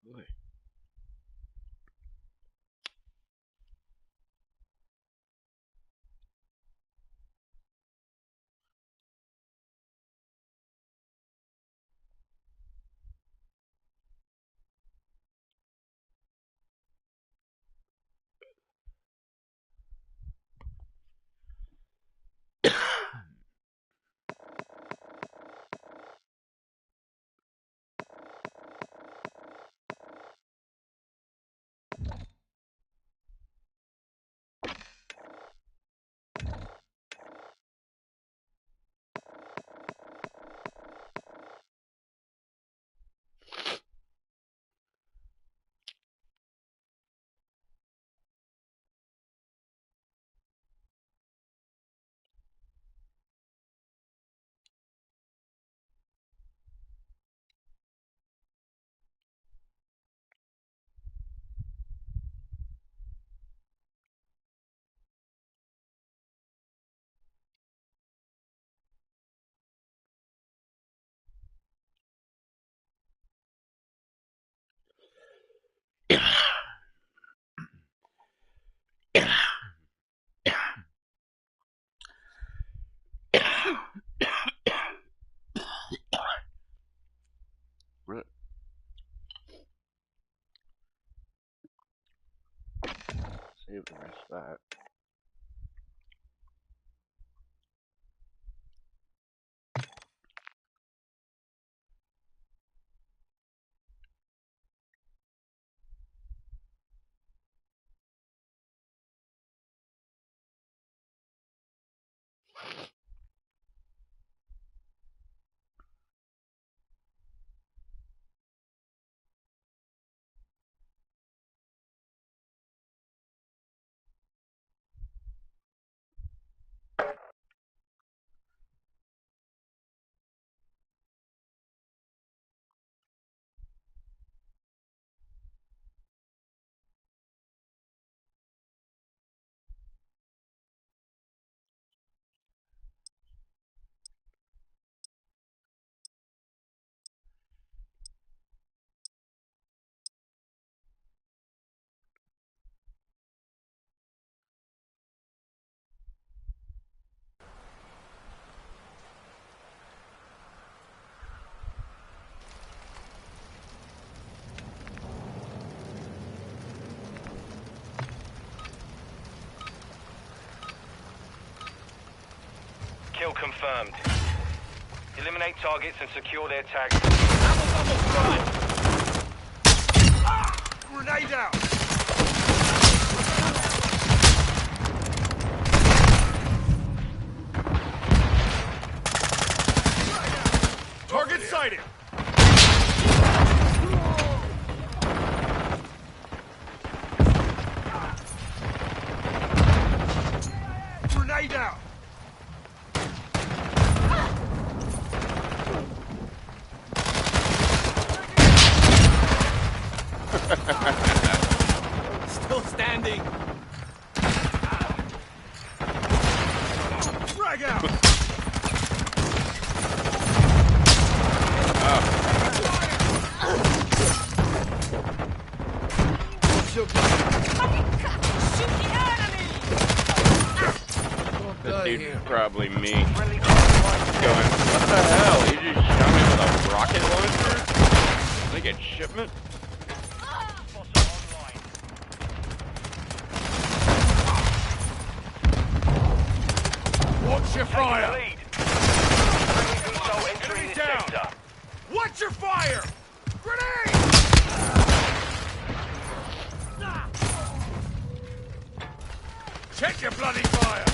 Boy. Save the rest of that. Kill confirmed. Eliminate targets and secure their tags. Grenade out! Target sighted! Grenade out! Still standing. Frag out. Shoot the enemy. That dude's probably me. Going, what the hell? You just shot me with a rocket launcher? Like a shipment? Watch your fire! Enemy down! Watch your fire! Grenade! Check your bloody fire!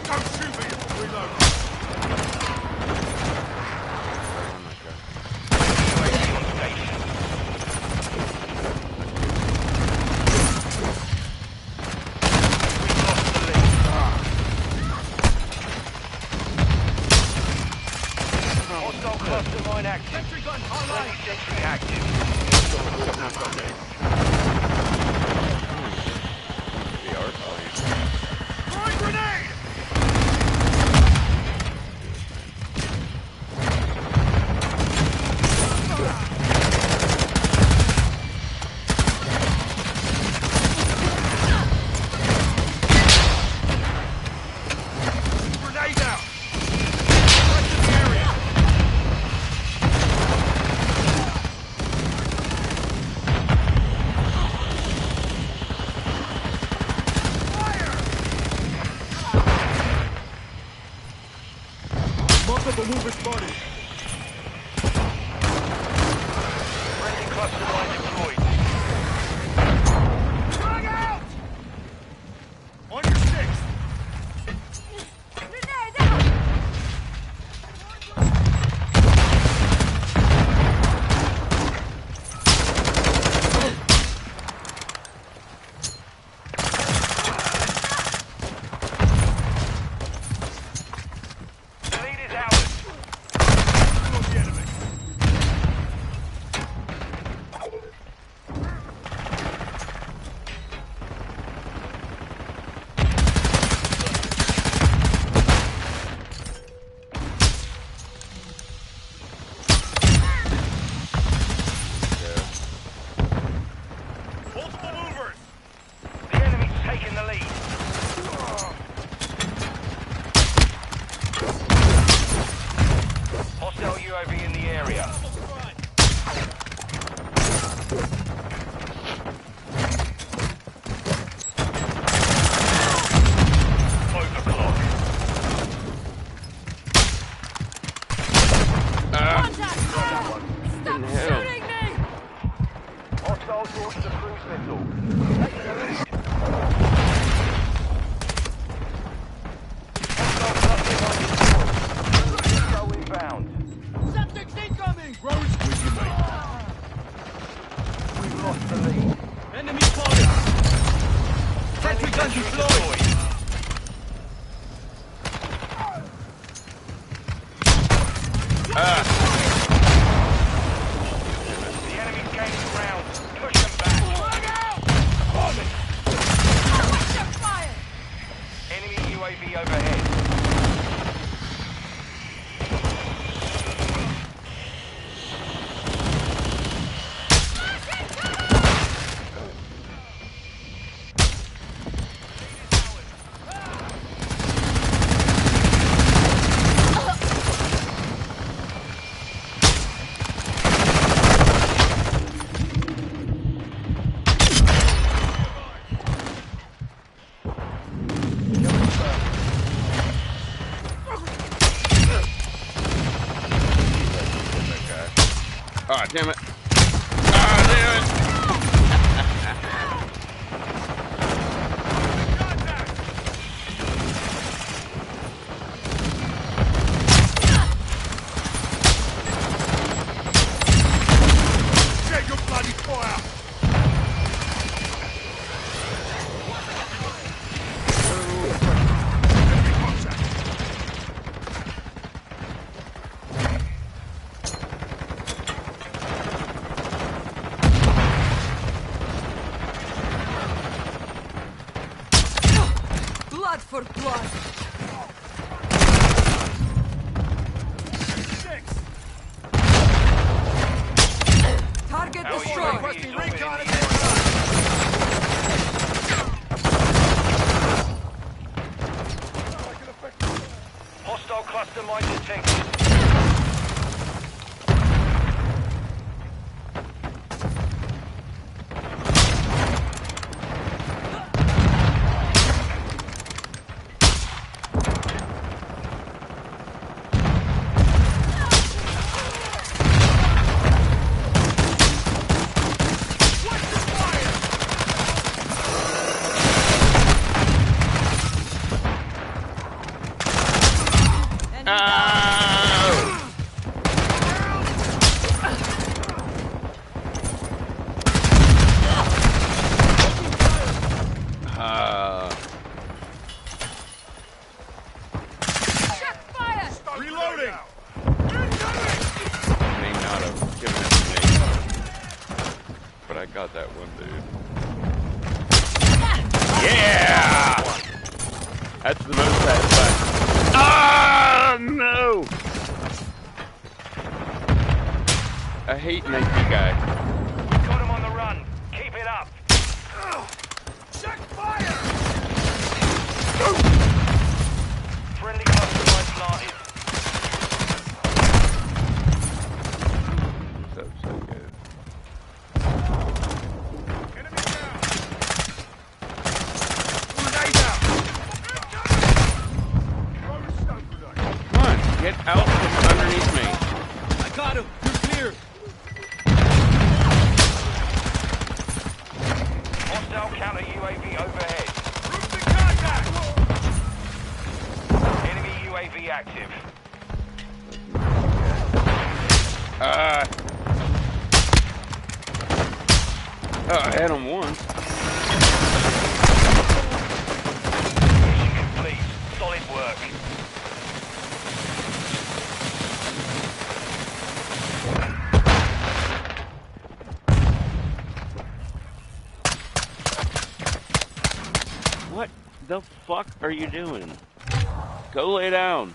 Don't shoot me! Reload! Cluster mine active. Sentry gun online! Sentry active. Multiple movers spotted. Friendly cluster mine deployed. Drag out! On your six. Grenade out! The lead is ours. Kill the enemy. Multiple movers. The enemy's taking the lead. Hostile UAV in the area. Overclock. Contact! Stop hell. shooting me! Hostiles launched a cruise missile. Taking the lead. Hostile cluster mine deployed. Go inbound. Something's incoming! Rowan's with you, mate. We've lost the lead. Enemy spotted. Sentry gun deployed. The enemy's gaining ground. Push them back. Watch your fire! Enemy UAV overhead. Oh, damn it. Oh, damn it. Check your bloody fire. Enemy contact. Blood for blood! Six. Target Our destroyed! UAV is orbiting recon the at area. Hostile cluster mine detected. Enemy down! Check fire! Reloading. May not have given it to me. But I got that one, dude. Yeah! That's the most satisfying. Ah, no! I hate an AP guy. Got him on the run. Keep it up. Check fire. Friendly cluster mine planted. So good. Enemy down. Grenade out. Throw a stun grenade. Come on, get out from Hostile counter UAV overhead. Troops in contact! Enemy UAV active. Oh, I had him once. Mission complete. Solid work. What the fuck are you doing? Go lay down.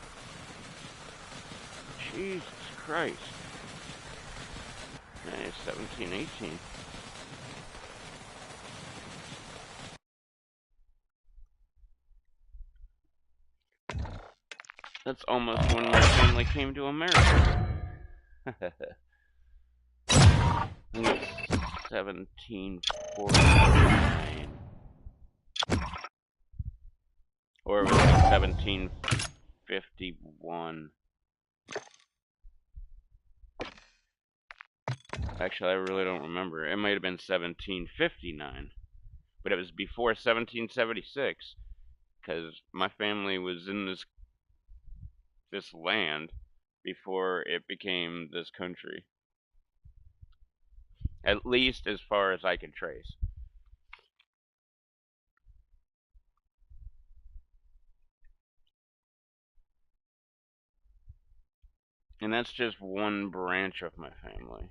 Jesus Christ. Nice, 17, 18. That's almost when my family came to America. 1749. Or was it 1751? Actually, I really don't remember. It might have been 1759. But it was before 1776. Because my family was in this land before it became this country. At least as far as I can trace. And that's just one branch of my family.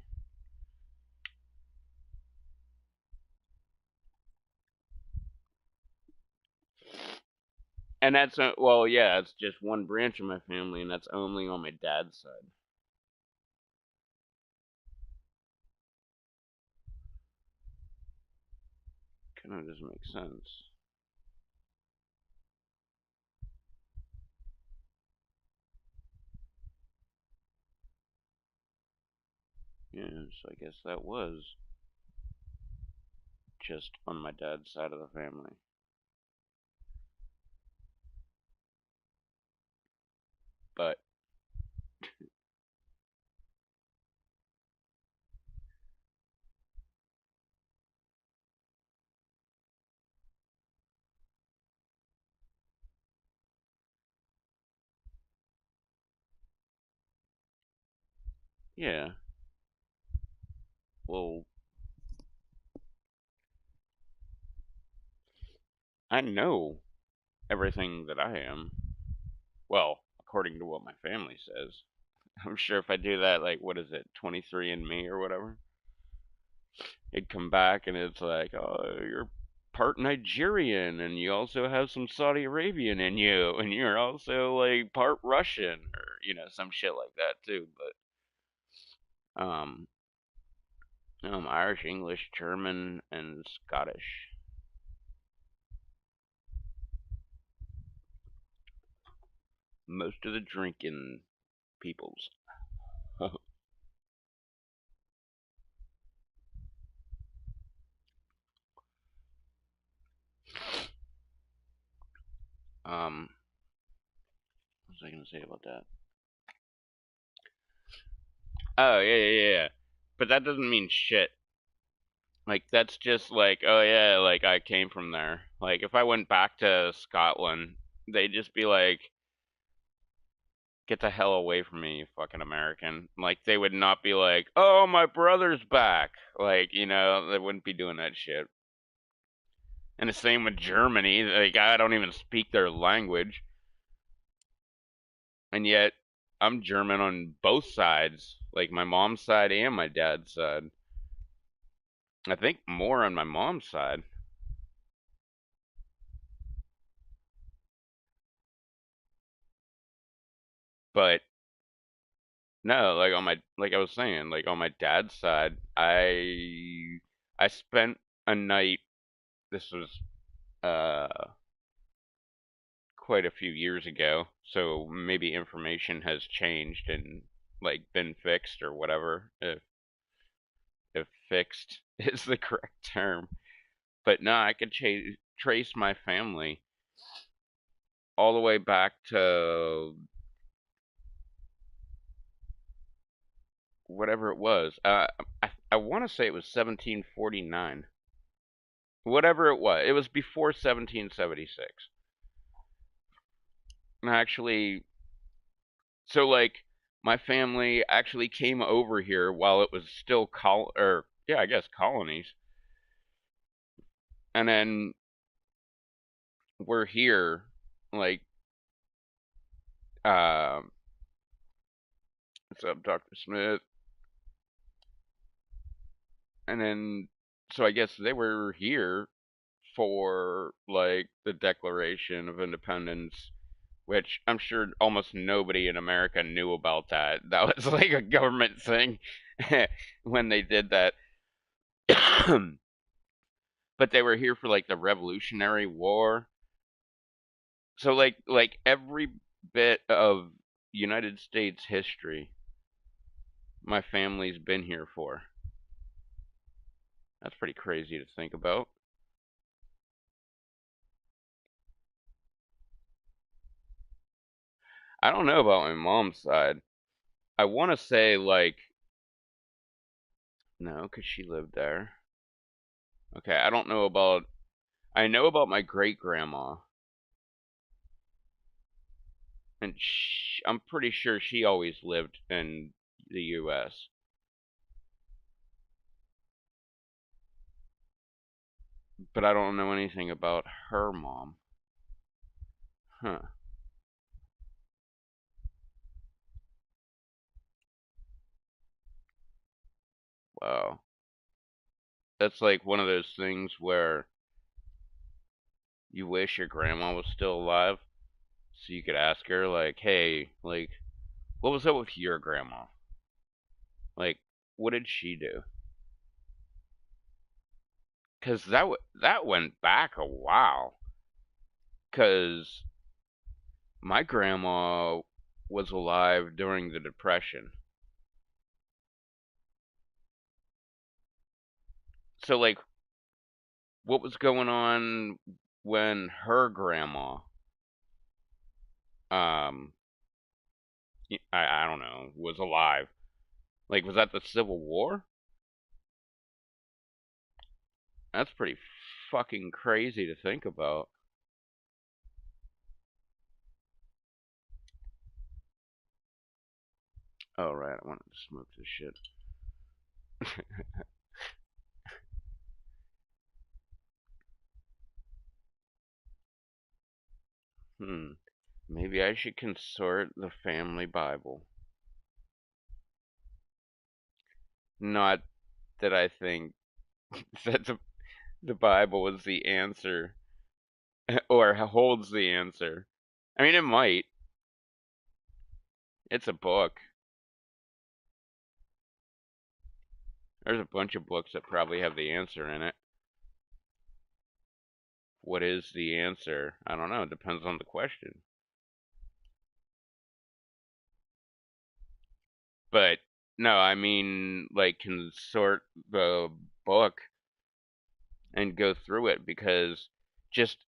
And that's, well, yeah, it's just one branch of my family, and that's only on my dad's side. Kind of doesn't make sense. Yeah, so I guess that was just on my dad's side of the family. But yeah, well, I know everything that I am. Well, according to what my family says. I'm sure if I do that, like, what is it, 23andMe or whatever? It'd come back and it's like, oh, you're part Nigerian and you also have some Saudi Arabian in you and you're also like part Russian or some shit like that too. But I'm Irish, English, German, and Scottish. Most of the drinking peoples. What was I gonna say about that? Oh yeah. But that doesn't mean shit. Like that's just like, oh yeah, like I came from there. Like if I went back to Scotland, they'd just be like, get the hell away from me, you fucking American. Like they would not be like, oh my brother's back. Like, they wouldn't be doing that shit. And the same with Germany. Like I don't even speak their language. And yet I'm German on both sides. Like my mom's side and my dad's side. I think more on my mom's side. But no, like I was saying, like on my dad's side, I spent a night. This was quite a few years ago, so maybe information has changed and like been fixed or whatever, if fixed is the correct term. But no, I could trace my family all the way back to whatever it was. I want to say it was 1749. whatever it was before 1776. Actually, so like my family actually came over here while it was still or yeah, I guess colonies, and then we're here like um what's up, Dr. Smith? And then so I guess they were here for like the Declaration of Independence, which I'm sure almost nobody in America knew about that. That was like a government thing when they did that. But they were here for like the Revolutionary War. So like every bit of United States history my family's been here for. That's pretty crazy to think about. I don't know about my mom's side. I want to say like no, cuz she lived there. Okay, I don't know about I know about my great grandma, and I'm pretty sure she always lived in the U.S. But I don't know anything about her mom. Huh. Wow. That's like one of those things where you wish your grandma was still alive so you could ask her like, "Hey, like what was up with your grandma? Like what did she do?" Cuz that went back a while. Cuz my grandma was alive during the Depression. So like what was going on when her grandma um I don't know, was alive? Like was that the Civil War? That's pretty fucking crazy to think about. Oh right, I wanted to smoke this shit. Hmm. Maybe I should consort the family Bible. Not that I think that the Bible is the answer or holds the answer. I mean, it might. It's a book. There's a bunch of books that probably have the answer in it. What is the answer? I don't know. It depends on the question. But no, I mean, like, consort the book and go through it because just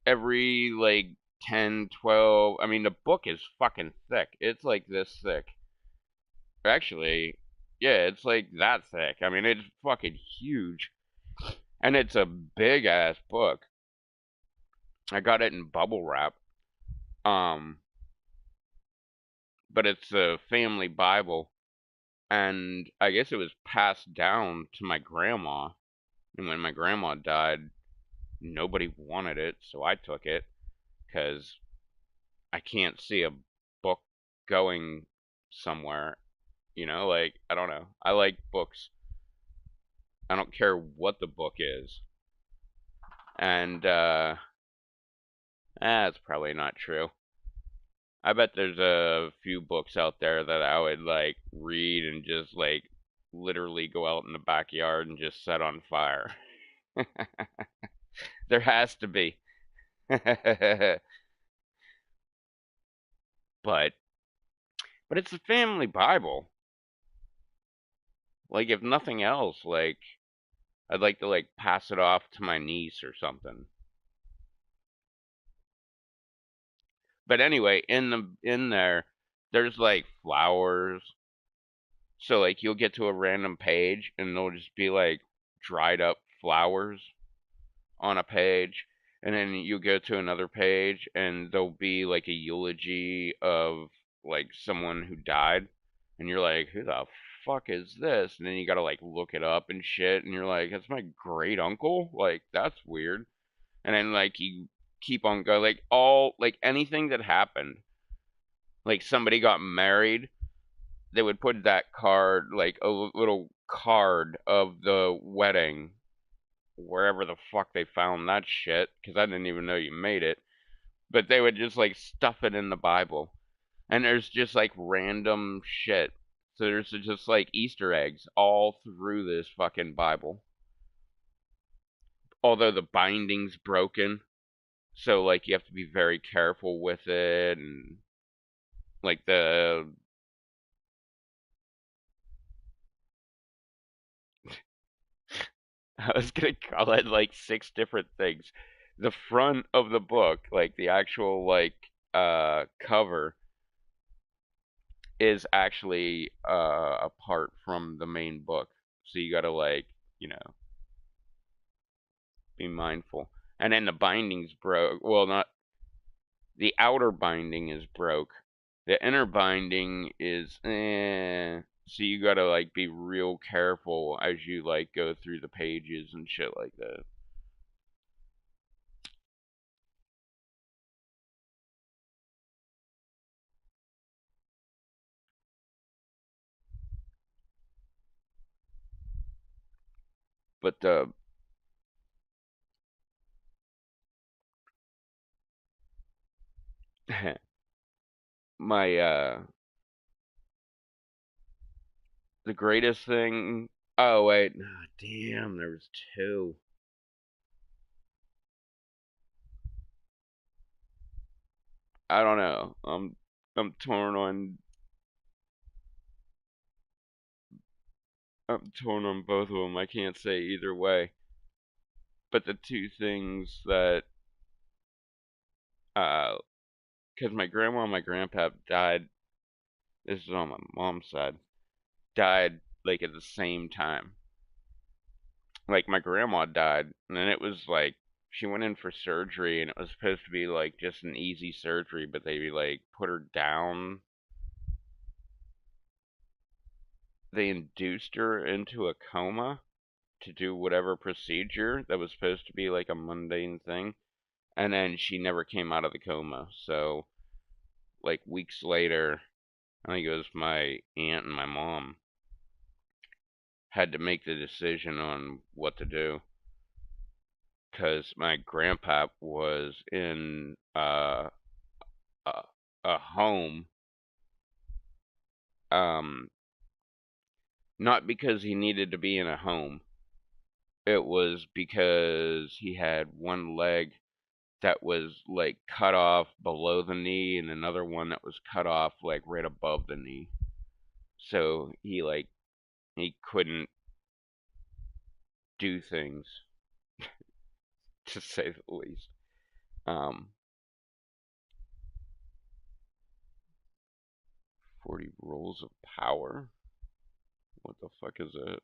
every like 10, 12. I mean, the book is fucking thick. It's like this thick. Actually, yeah, it's like that thick. I mean, it's fucking huge. And it's a big ass book. I got it in bubble wrap. Um, but it's a family Bible. And I guess it was passed down to my grandma. And when my grandma died, nobody wanted it, so I took it because I can't see a book going somewhere. You know, like, I don't know. I like books. I don't care what the book is. And, that's probably not true. I bet there's a few books out there that I would, like, read and just, like, literally go out in the backyard and just set on fire. There has to be. but but it's a family Bible. Like if nothing else, like I'd like to like pass it off to my niece or something. But anyway, in there there's like flowers. So like you'll get to a random page and there'll just be like dried up flowers on a page, and then you go to another page, and there'll be like a eulogy of like someone who died, and you're like, who the fuck is this? And then you gotta like look it up and shit, and you're like, that's my great uncle? Like, that's weird. And then like you keep on going, like all like anything that happened, like somebody got married, they would put that card, like a little card of the wedding, wherever the fuck they found that shit, because I didn't even know you made it. But they would just like stuff it in the Bible, and there's just like random shit. So there's just like Easter eggs all through this fucking Bible. Although the binding's broken, so like you have to be very careful with it, and like I was gonna call it like six different things. The front of the book, like the actual like cover, is actually apart from the main book. So you gotta like, you know, be mindful. And then the binding's broke. Well, not the outer binding is broke. The inner binding is so you gotta like be real careful as you like go through the pages and shit like that. But my the greatest thing. Oh wait, no, damn, there was two. I don't know. I'm torn on I'm torn on both of them. I can't say either way. But the two things that uh, because my grandma and my grandpa died. This is on my mom's side. Died like at the same time. Like my grandma died, and then it was like she went in for surgery, and it was supposed to be like just an easy surgery, but they like put her down. They induced her into a coma to do whatever procedure that was supposed to be like a mundane thing, and then she never came out of the coma. So like weeks later, I think it was my aunt and my mom had to make the decision on what to do, because my grandpa was in a, a home, um not because he needed to be in a home. It was because he had one leg that was like cut off below the knee, and another one that was cut off like right above the knee. So he couldn't do things, to say the least. Um 40 rolls of power? What the fuck is that?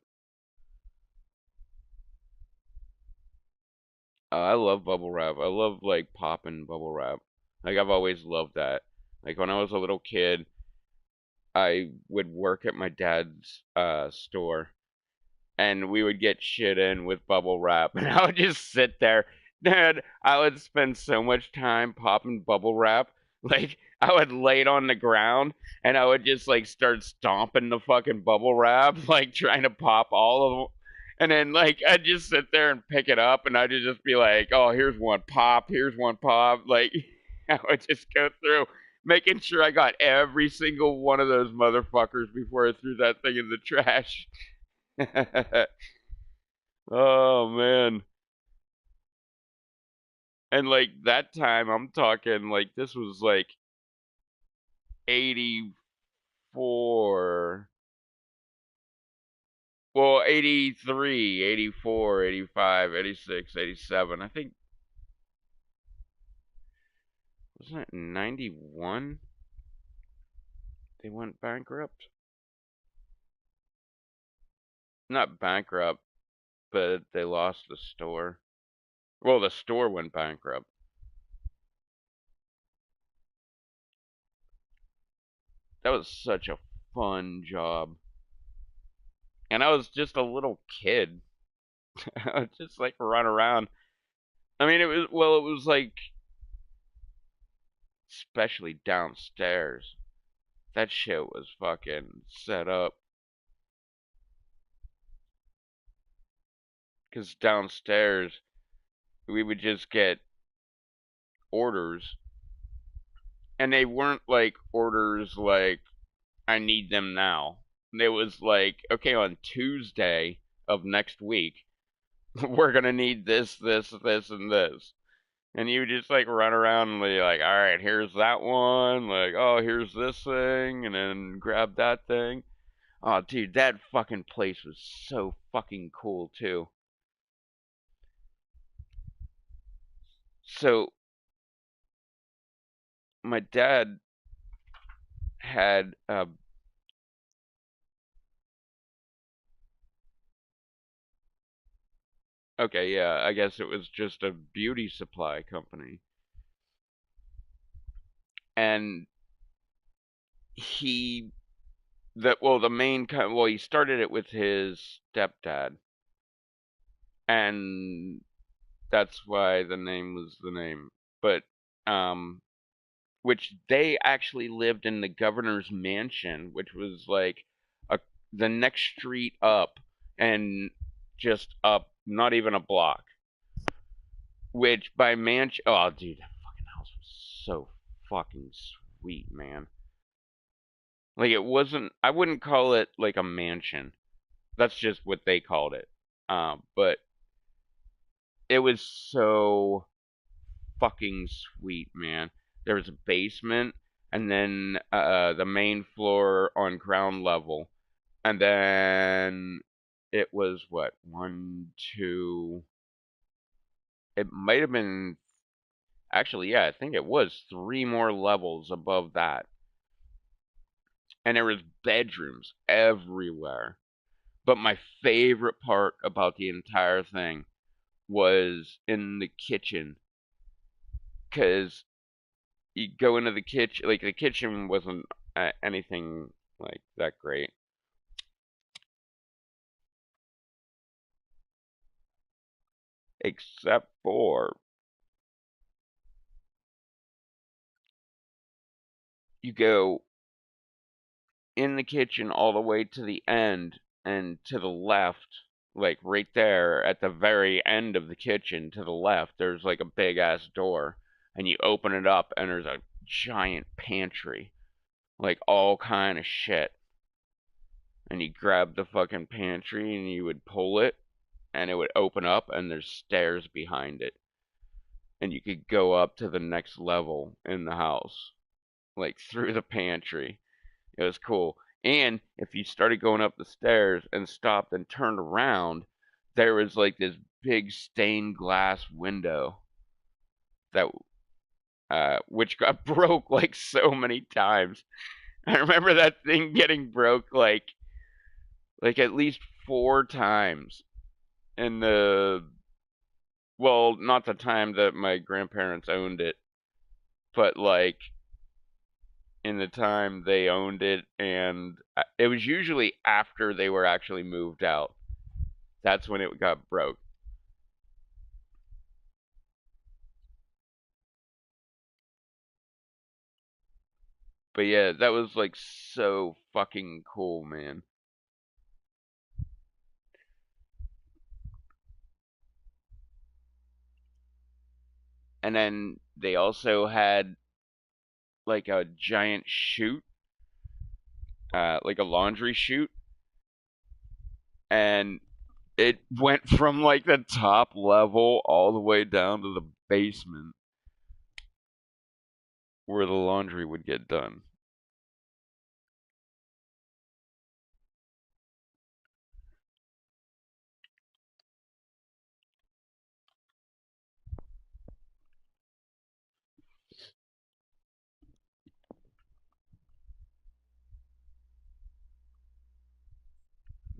I love bubble wrap. I love like popping bubble wrap. Like I've always loved that. Like when I was a little kid, I would work at my dad's store, and we would get shit in with bubble wrap, and I would just sit there. Dude, I would spend so much time popping bubble wrap. Like I would lay it on the ground, and I would just like start stomping the fucking bubble wrap, like trying to pop all of them. And then like I'd just sit there and pick it up, and I'd just be like, "Oh, here's one pop, here's one pop." Like I would just go through, making sure I got every single one of those motherfuckers before I threw that thing in the trash. Oh man. And like that time I'm talking like this was like 84. Well, 83, 84, 85, 86, 87. I think wasn't it 91 they went bankrupt? Not bankrupt, but they lost the store. Well, the store went bankrupt. That was such a fun job. And I was just a little kid. I would just like run around. I mean, it was like, especially downstairs. That shit was fucking set up. Because downstairs, we would just get orders. And they weren't like orders like, I need them now. It was like, okay, on Tuesday of next week, we're gonna need this, this, this, and this. And you just like run around and be like, all right, here's that one. Like, oh, here's this thing, and then grab that thing. Oh, dude, that fucking place was so fucking cool too. So my dad had okay, yeah, I guess it was just a beauty supply company. And he the main well, he started it with his stepdad, and that's why the name was the name. But um which they actually lived in the governor's mansion, which was like a the next street up, and just up, not even a block. Which by mansion, oh dude, that fucking house was so fucking sweet, man. Like it wasn't, I wouldn't call it like a mansion. That's just what they called it. But it was so fucking sweet, man. There was a basement, and then the main floor on ground level, and then it was what, one, two. It might have been, actually, yeah, I think it was three more levels above that, and there was bedrooms everywhere. But my favorite part about the entire thing was in the kitchen, because you go into the kitchen, like the kitchen wasn't anything like that great, except for you go in the kitchen all the way to the end, and to the left, like right there at the very end of the kitchen to the left, there's like a big ass door, and you open it up, and there's a giant pantry, like all kind of shit. And you grab the fucking pantry and you would pull it, and it would open up, and there's stairs behind it, and you could go up to the next level in the house, like through the pantry. It was cool. And if you started going up the stairs and stopped and turned around, there was like this big stained glass window that which got broke like so many times. I remember that thing getting broke like at least four times in the, well, not the time that my grandparents owned it, but like in the time they owned it, and it was usually after they were actually moved out. That's when it got broke. But yeah, that was like so fucking cool, man. And then they also had like a giant chute, like a laundry chute, and it went from like the top level all the way down to the basement where the laundry would get done.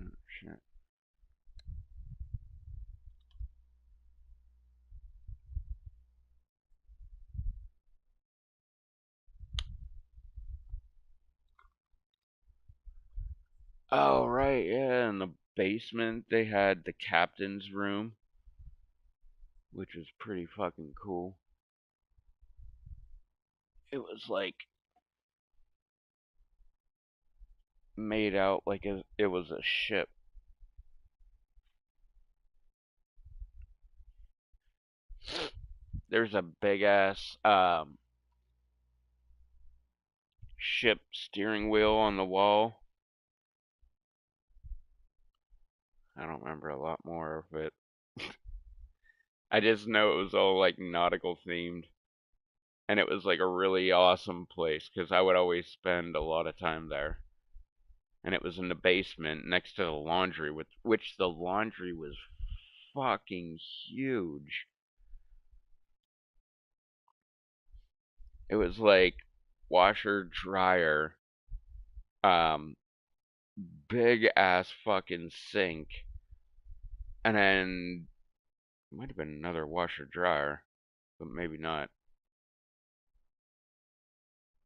Oh, shit. Oh, right, yeah. In the basement, they had the captain's room, which was pretty fucking cool. It was like made out like it was a ship. There's a big ass ship steering wheel on the wall. I don't remember a lot more of it. I just know it was all like nautical themed, and it was like a really awesome place because I would always spend a lot of time there. And it was in the basement next to the laundry, which the laundry was fucking huge. It was like washer dryer, um, big ass fucking sink, and then might have been another washer dryer, but maybe not.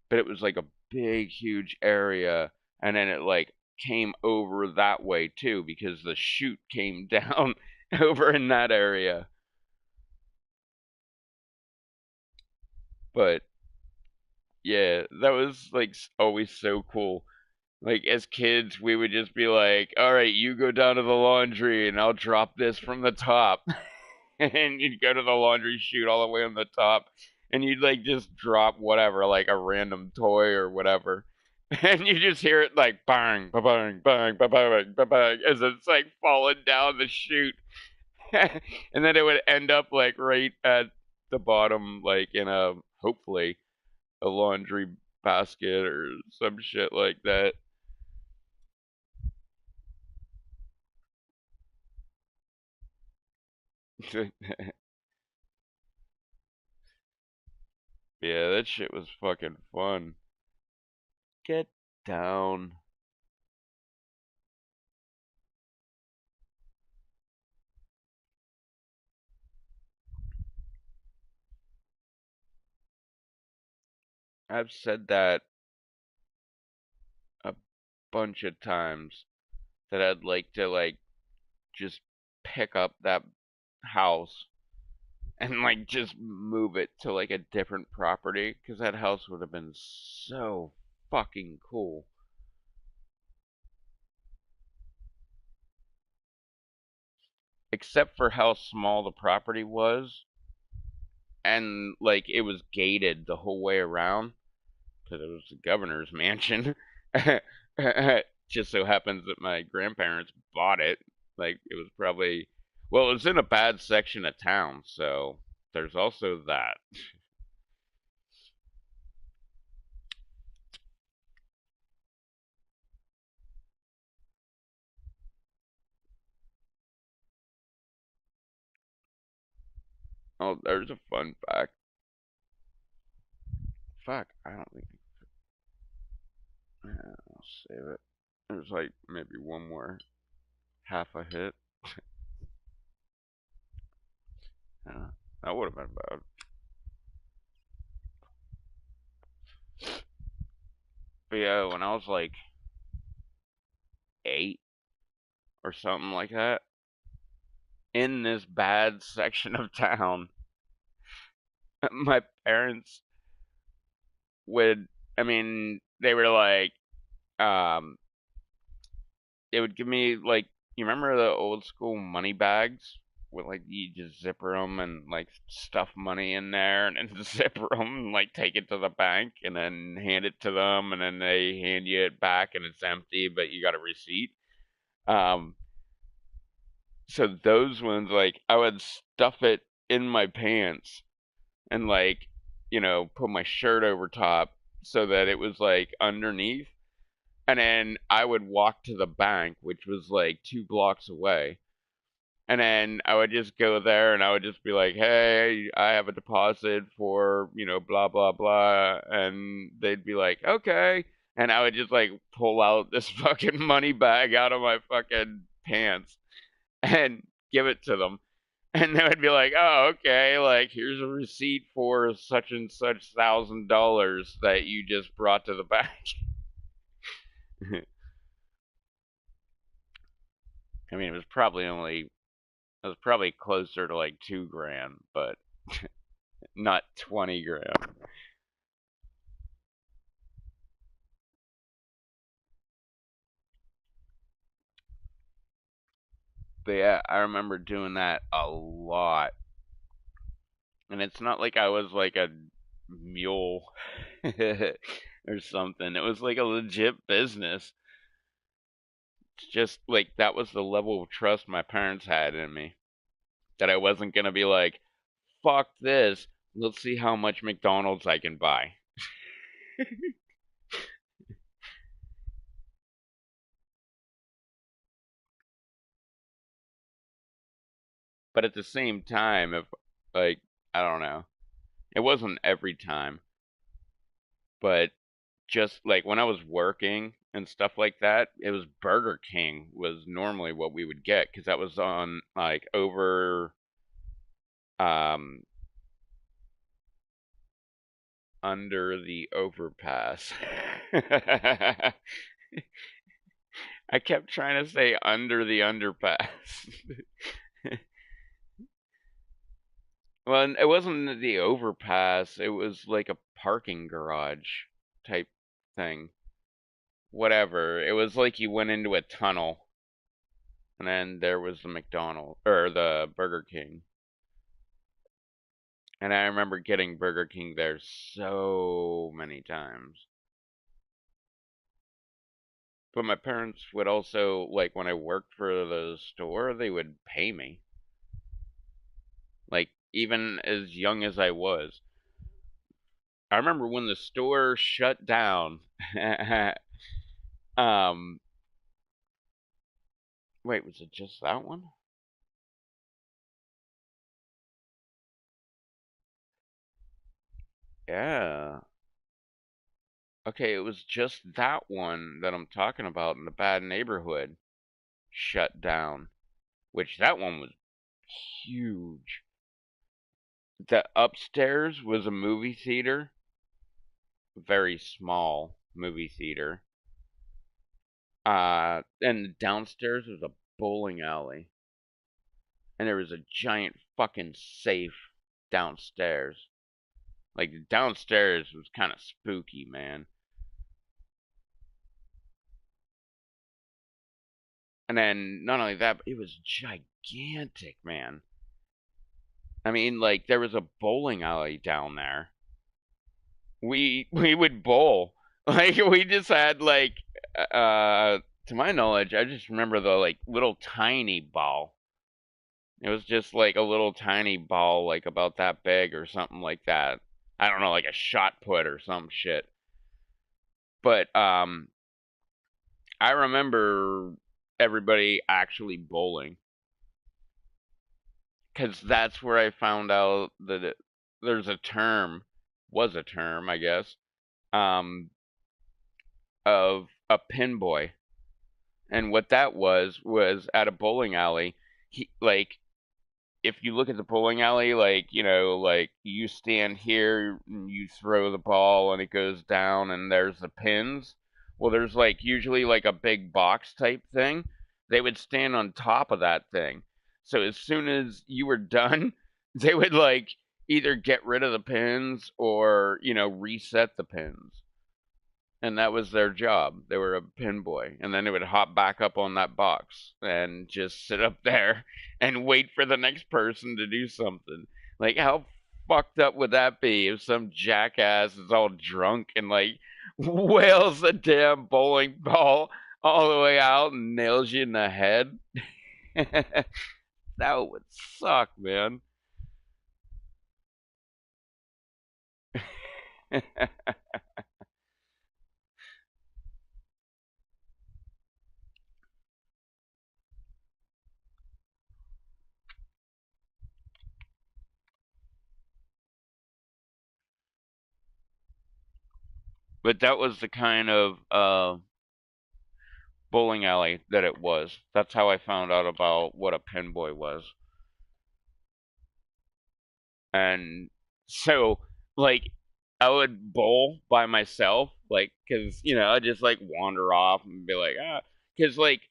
But it was like a big, huge area, and then it like came over that way too because the chute came down over in that area. But yeah, that was like always so cool. Like as kids, we would just be like, "All right, you go down to the laundry, and I'll drop this from the top." And you'd go to the laundry chute all the way on the top, and you'd like just drop whatever, like a random toy or whatever, and you just hear it like bang, ba bang, bang, ba bang, ba bang, as it's like falling down the chute, and then it would end up like right at the bottom, like in a hopefully a laundry basket or some shit like that. Yeah, that shit was fucking fun. Get down. I've said that a bunch of times that I'd like to like just pick up that house and like just move it to like a different property because that house would have been so fucking cool. Except for how small the property was and like it was gated the whole way around because it was the governor's mansion. Just so happens that my grandparents bought it. Like it was probably, well, it was in a bad section of town, so there's also that. Oh, there's a fun fact. Fuck, I don't think. I'll save it. There's like maybe one more half a hit. Uh, that would have been bad. But yeah, when I was like 8 or something like that, in this bad section of town, my parents would, I mean, they were like, um, they would give me like, you remember the old school money bags with like you just zipper them and like stuff money in there and then zipper them and like take it to the bank and then hand it to them and then they hand you it back and it's empty but you got a receipt. Um, so those ones like I would stuff it in my pants and like put my shirt over top so that it was like underneath. And then I would walk to the bank, which was like 2 blocks away. And then I would just go there and I would just be like, hey, I have a deposit for, blah, blah, blah. And they'd be like, okay. And I would just like pull out this fucking money bag out of my fucking pants and give it to them. And they would be like, oh, okay, like here's a receipt for such and such $1,000 that you just brought to the bank. I mean, it was probably closer to like 2 grand, but not 20 grand. But yeah, I remember doing that a lot. And it's not like I was like a mule or something. It was like a legit business. It's just like that was the level of trust my parents had in me. That I wasn't gonna be like, fuck this. Let's see how much McDonald's I can buy. But at the same time, if like I don't know, it wasn't every time, but just like when I was working and stuff like that, it was Burger King was normally what we would get because that was on like over um under the overpass. I kept trying to say under the underpass. Well, it wasn't the overpass. It was like a parking garage type thing. Whatever. It was like you went into a tunnel, and then there was the McDonald's or the Burger King. And I remember getting Burger King there so many times. But my parents would also, like, when I worked for the store, they would pay me. Like, even as young as I was. I remember when the store shut down. um, Wait, was it just that one? Yeah. Okay, it was just that one that I'm talking about in the bad neighborhood shut down, which that one was huge. The upstairs was a movie theater, very small movie theater. And the downstairs was a bowling alley, and there was a giant fucking safe downstairs. Like downstairs was kind of spooky, man. And then not only that, but it was gigantic, man. I mean, like there was a bowling alley down there. We would bowl. Like we just had like to my knowledge, I just remember the like little tiny ball. It was just like a little tiny ball like about that big or something like that. I don't know, like a shot put or some shit. But I remember everybody actually bowling cuz that's where I found out that there's a term, was a term, I guess, um of a pin boy. And what that was at a bowling alley. He like if you look at the bowling alley, like like you stand here, and you throw the ball, and it goes down, and there's the pins. Well, there's like usually like a big box type thing. They would stand on top of that thing. So as soon as you were done, they would like either get rid of the pins or reset the pins, and that was their job. They were a pin boy, and then they would hop back up on that box and just sit up there and wait for the next person to do something. Like, how fucked up would that be if some jackass is all drunk and like wails a damn bowling ball all the way out and nails you in the head? That would suck, man. But that was the kind of bowling alley that it was. That's how I found out about what a pinboy was. And so, like, I would bowl by myself, like, cause I'd just like wander off and be like, ah, cause like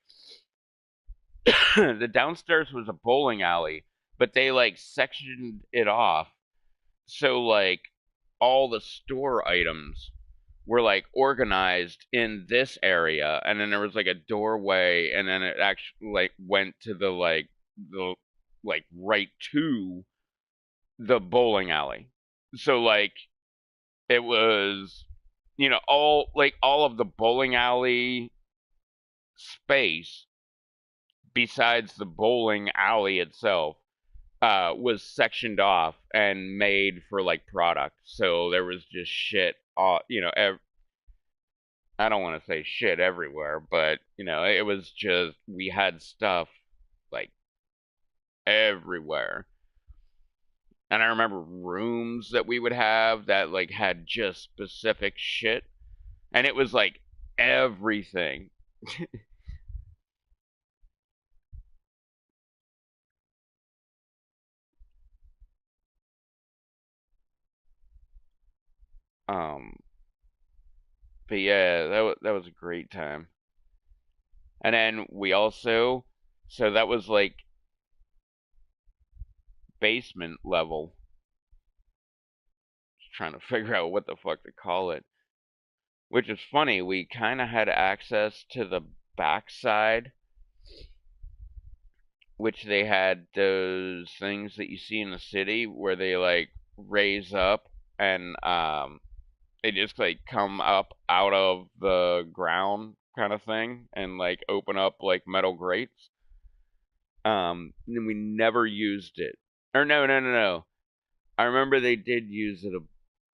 The downstairs was a bowling alley, but they like sectioned it off so like all the store items were like organized in this area, and then there was like a doorway, and then it actually like went to the like right to the bowling alley. So like it was, all of the bowling alley space besides the bowling alley itself was sectioned off and made for like product. So there was just shit, I don't want to say shit everywhere, but it was just we had stuff like everywhere. And I remember rooms that we would have that like had just specific shit, and it was like everything. Um, but yeah, that was a great time. And then we also, so that was like basement level. Just trying to figure out what the fuck to call it. Which is funny, we kind of had access to the backside, which they had those things that you see in the city where they like raise up and they just like come up out of the ground kind of thing and like open up like metal grates. And we never used it. Or no, no, no, no. I remember they did use it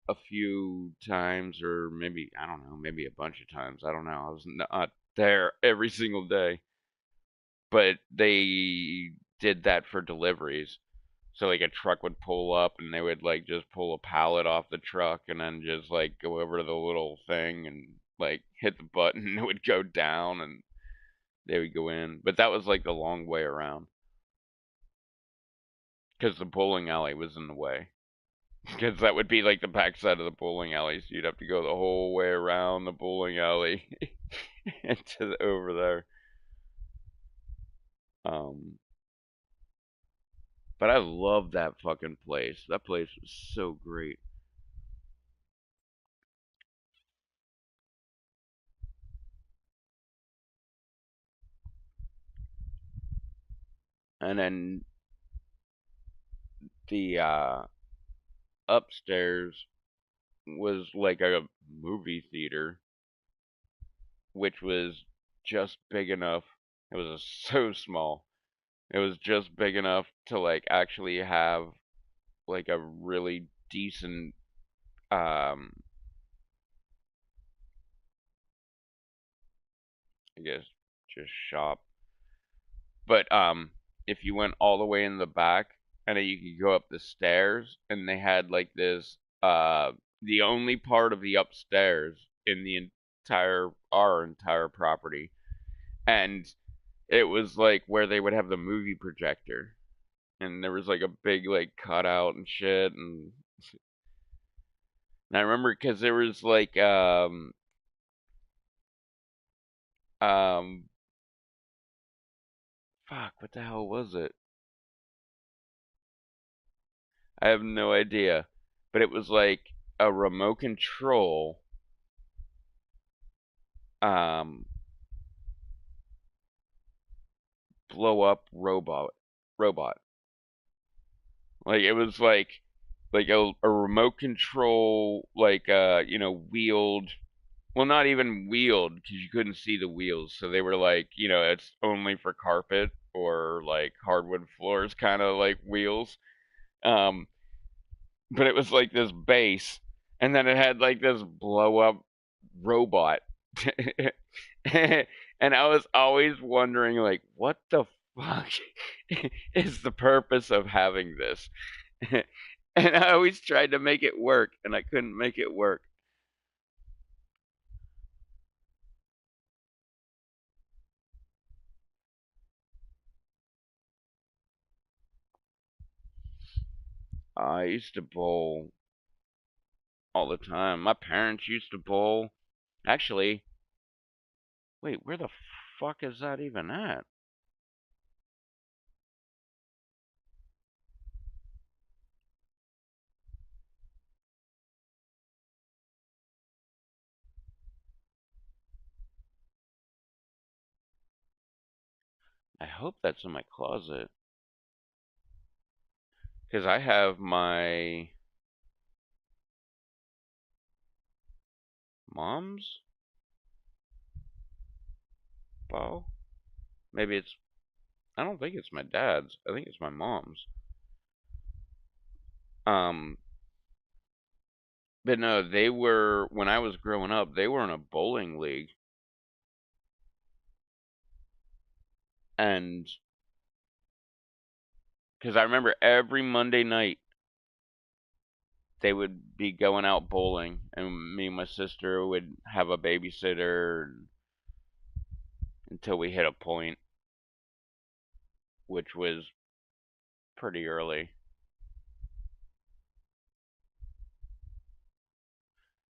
a few times, or maybe I don't know, maybe a bunch of times. I don't know. I was not there every single day, but they did that for deliveries. So like a truck would pull up and they would like just pull a pallet off the truck and then just like go over to the little thing and like hit the button and it would go down and they would go in. But that was like the long way around because the bowling alley was in the way. Because that would be like the backside of the bowling alley, so you'd have to go the whole way around the bowling alley into over there. Um, but I love that fucking place. That place was so great. And then the upstairs was like a movie theater, which was just big enough. It was so small. It was just big enough to like actually have like a really decent I guess just shop. But if you went all the way in the back and then you could go up the stairs and they had like this the only part of the upstairs in the entire our entire property, and it was like where they would have the movie projector, and there was like a big like cutout and shit. And I remember because there was like um fuck, what the hell was it? I have no idea. But it was like a remote control um blow up robot. Like it was like a remote control like wheeled, well, not even wheeled because you couldn't see the wheels. So they were like, it's only for carpet or like hardwood floors kind of like wheels. Um but it was like this base, and then it had like this blow up robot. And I was always wondering, like, what the fuck is the purpose of having this? And I always tried to make it work, and I couldn't make it work. I used to bowl all the time. My parents used to bowl. Actually, wait, where the fuck is that even at? I hope that's in my closet. Because I have my mom's bow. Maybe it's. I don't think it's my dad's. I think it's my mom's. Um, but no, they were when I was growing up. They were in a bowling league, and because I remember every Monday night they would be going out bowling, and me and my sister would have a babysitter until we hit a point, which was pretty early.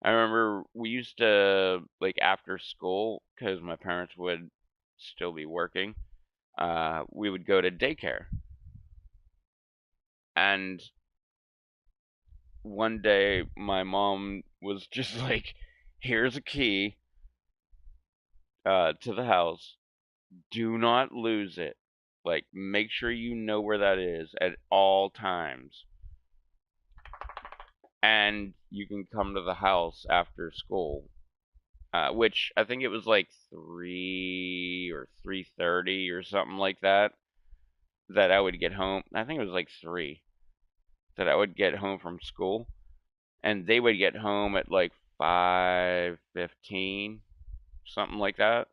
I remember we used to like after school because my parents would still be working. We would go to daycare, and one day my mom was just like, "Here's a key to the house. Do not lose it. Like, make sure you know where that is at all times, and you can come to the house after school." Which I think it was like 3 or 3:30 or something like that. That I would get home. I think it was like 3 that I would get home from school, and they would get home at like 5:15, something like that.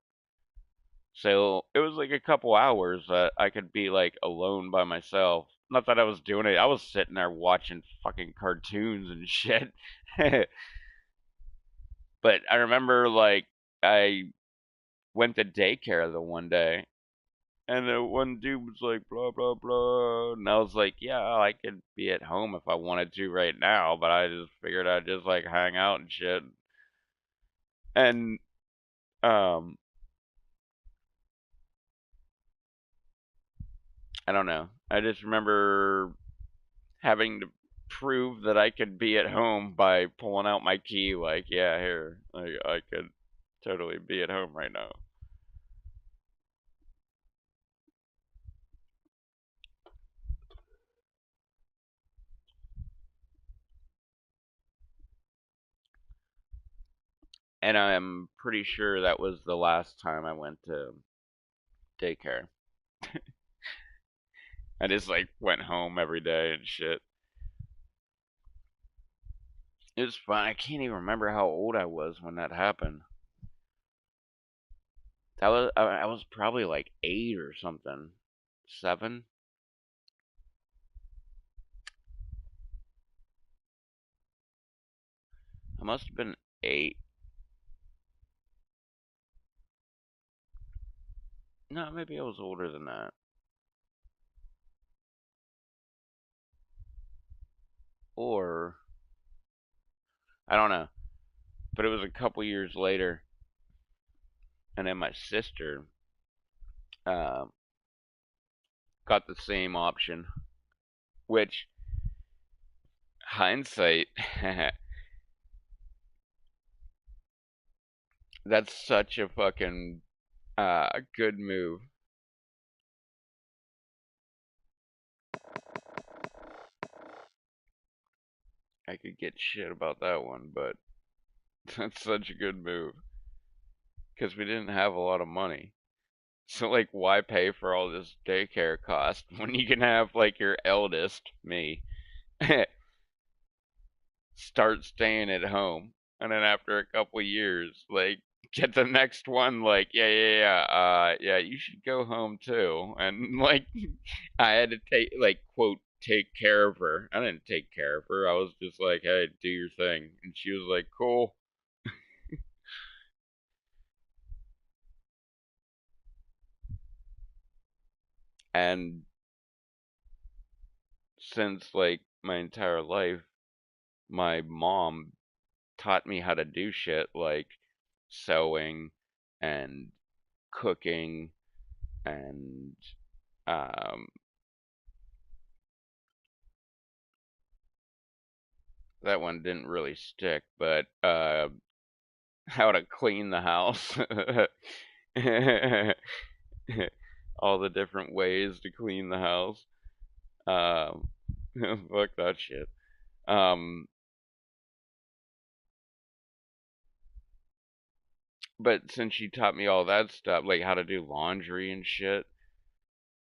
So it was like a couple hours that I could be like alone by myself. Not that I was doing it. I was sitting there watching fucking cartoons and shit. But I remember like I went to daycare the one day, and the one dude was like, blah, blah, blah. And I was like, yeah, I could be at home if I wanted to right now, but I just figured I'd just like hang out and shit. And, um, I don't know. I just remember having to prove that I could be at home by pulling out my key, like, yeah, here, I could totally be at home right now. And I'm pretty sure that was the last time I went to daycare. I just like went home every day and shit. It was fun. I can't even remember how old I was when that happened. I was probably like 8 or something, 7. I must have been 8. No, maybe I was older than that. Or I don't know. But it was a couple years later, and then my sister uh, got the same option. Which hindsight, that's such a fucking good move. I could get shit about that one, but that's such a good move because we didn't have a lot of money. So like, why pay for all this daycare cost when you can have like your eldest, me, start staying at home, and then after a couple years, like get the next one, like yeah, you should go home too, and like I had to take like quote take care of her. I didn't take care of her. I was just like, hey, do your thing, and she was like, cool. And since like my entire life, my mom taught me how to do shit like sewing and cooking and um, that one didn't really stick, but how to clean the house. all the different ways to clean the house. Um, fuck that shit. Um, but since she taught me all that stuff, like how to do laundry and shit,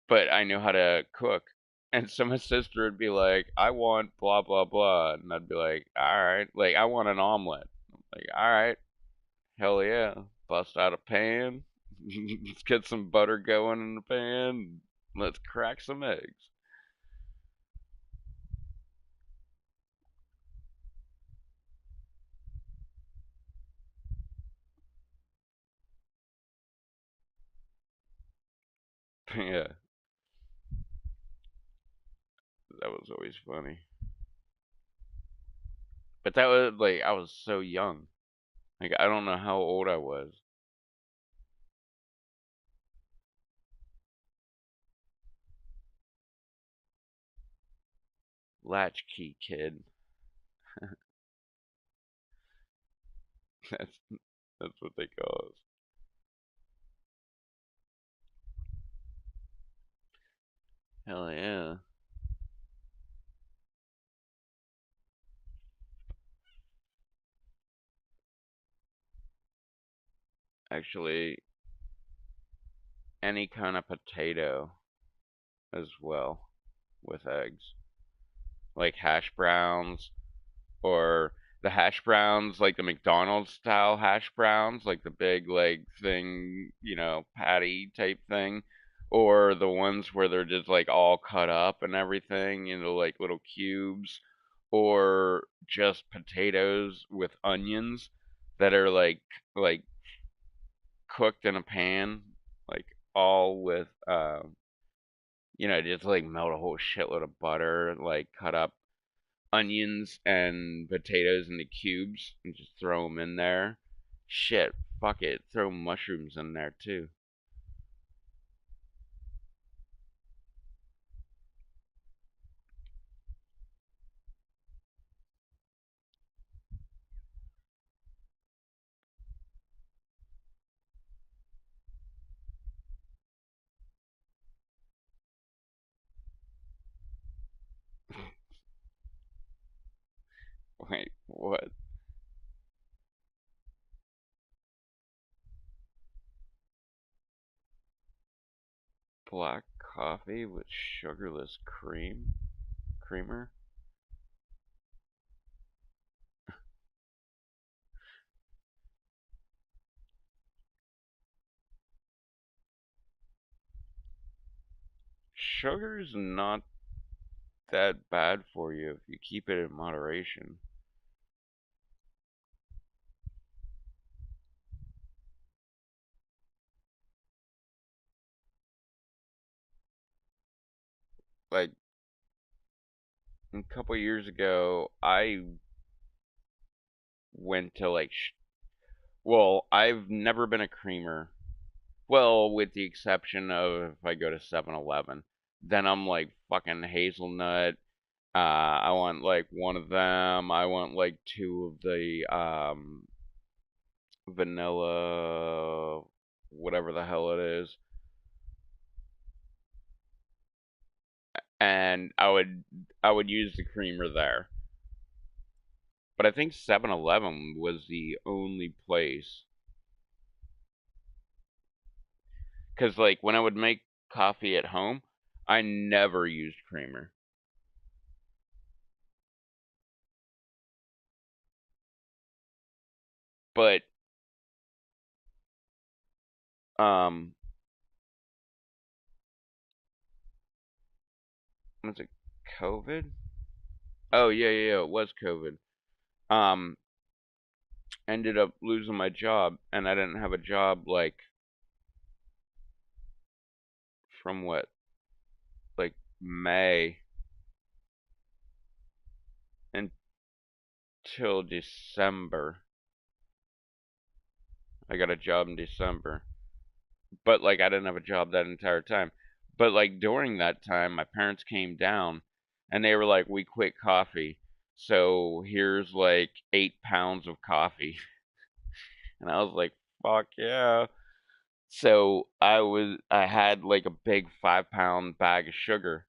but I knew how to cook. And so my sister would be like, I want blah, blah, blah. And I'd be like, all right. Like, I want an omelet. I'm like, all right. Hell yeah. Bust out a pan. Let's get some butter going in the pan. Let's crack some eggs. Yeah, that was always funny. But that was like, I was so young. Like, I don't know how old I was. Latchkey kid. That's that's what they call us. Hell yeah. Actually, any kind of potato as well with eggs. Like hash browns, or the hash browns, like the McDonald's style hash browns, like the big like thing, patty type thing, or the ones where they're just like all cut up and everything into like little cubes, or just potatoes with onions that are like cooked in a pan, like all with just like melt a whole shitload of butter, like cut up onions and potatoes into cubes and just throw them in there. Shit, fuck it. Throw mushrooms in there too. Wait, what? Black coffee with sugarless creamer? Sugar's not that bad for you if you keep it in moderation. Like a couple years ago, I went to well, I've never been a creamer. Well, with the exception of if I go to 7-Eleven. Then I'm like fucking hazelnut. I want like one of them. I want like two of the vanilla, whatever the hell it is. And I would use the creamer there. But I think 7-Eleven was the only place, cuz like when I would make coffee at home, I never used creamer. But um was it COVID? Oh yeah, yeah, yeah, it was COVID. Um Ended up losing my job, and I didn't have a job like from what, like May until December. I got a job in December, but like I didn't have a job that entire time. But like during that time, my parents came down, and they were like, "We quit coffee, so here's like 8 pounds of coffee," and I was like, "Fuck yeah!" So I had like a big 5 pound bag of sugar,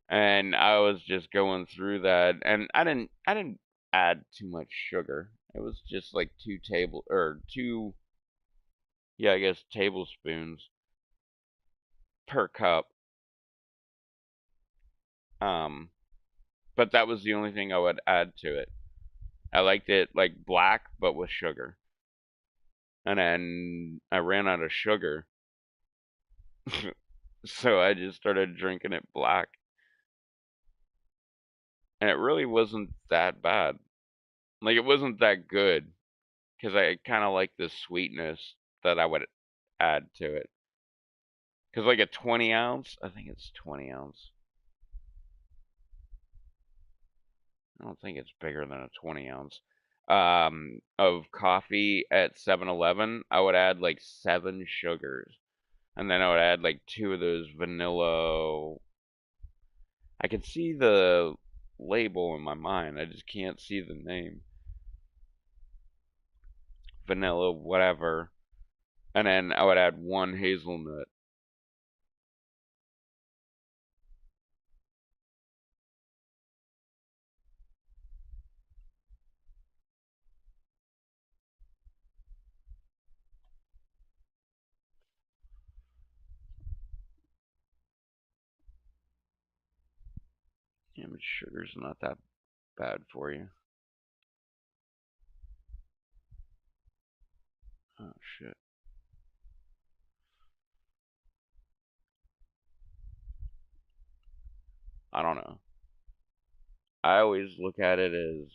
and I was just going through that, and I didn't add too much sugar. It was just like two, yeah, I guess tablespoons per cup. Um, but that was the only thing I would add to it. I liked it like black, but with sugar. And then I ran out of sugar, so I just started drinking it black. And it really wasn't that bad. Like, it wasn't that good, because I kind of like the sweetness that I would add to it. Because, like, a 20 ounce, I think it's 20 ounce. I don't think it's bigger than a 20 ounce. Of coffee at 7-Eleven, I would add like 7 sugars. And then I would add like two of those vanilla. I can see the label in my mind. I just can't see the name. Vanilla, whatever. And then I would add one hazelnut. Yeah, but sugar's not that bad for you. Oh, shit. I don't know. I always look at it as,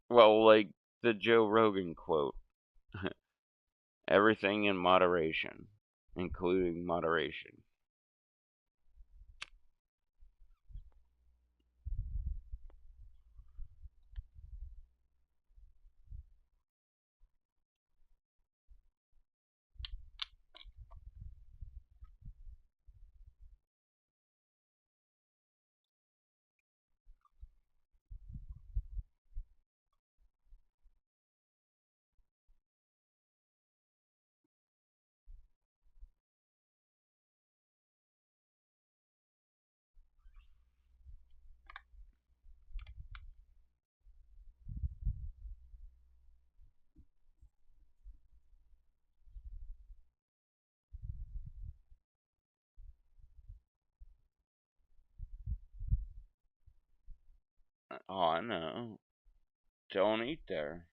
well, like the Joe Rogan quote, everything in moderation, including moderation. Oh, I know. Don't eat there.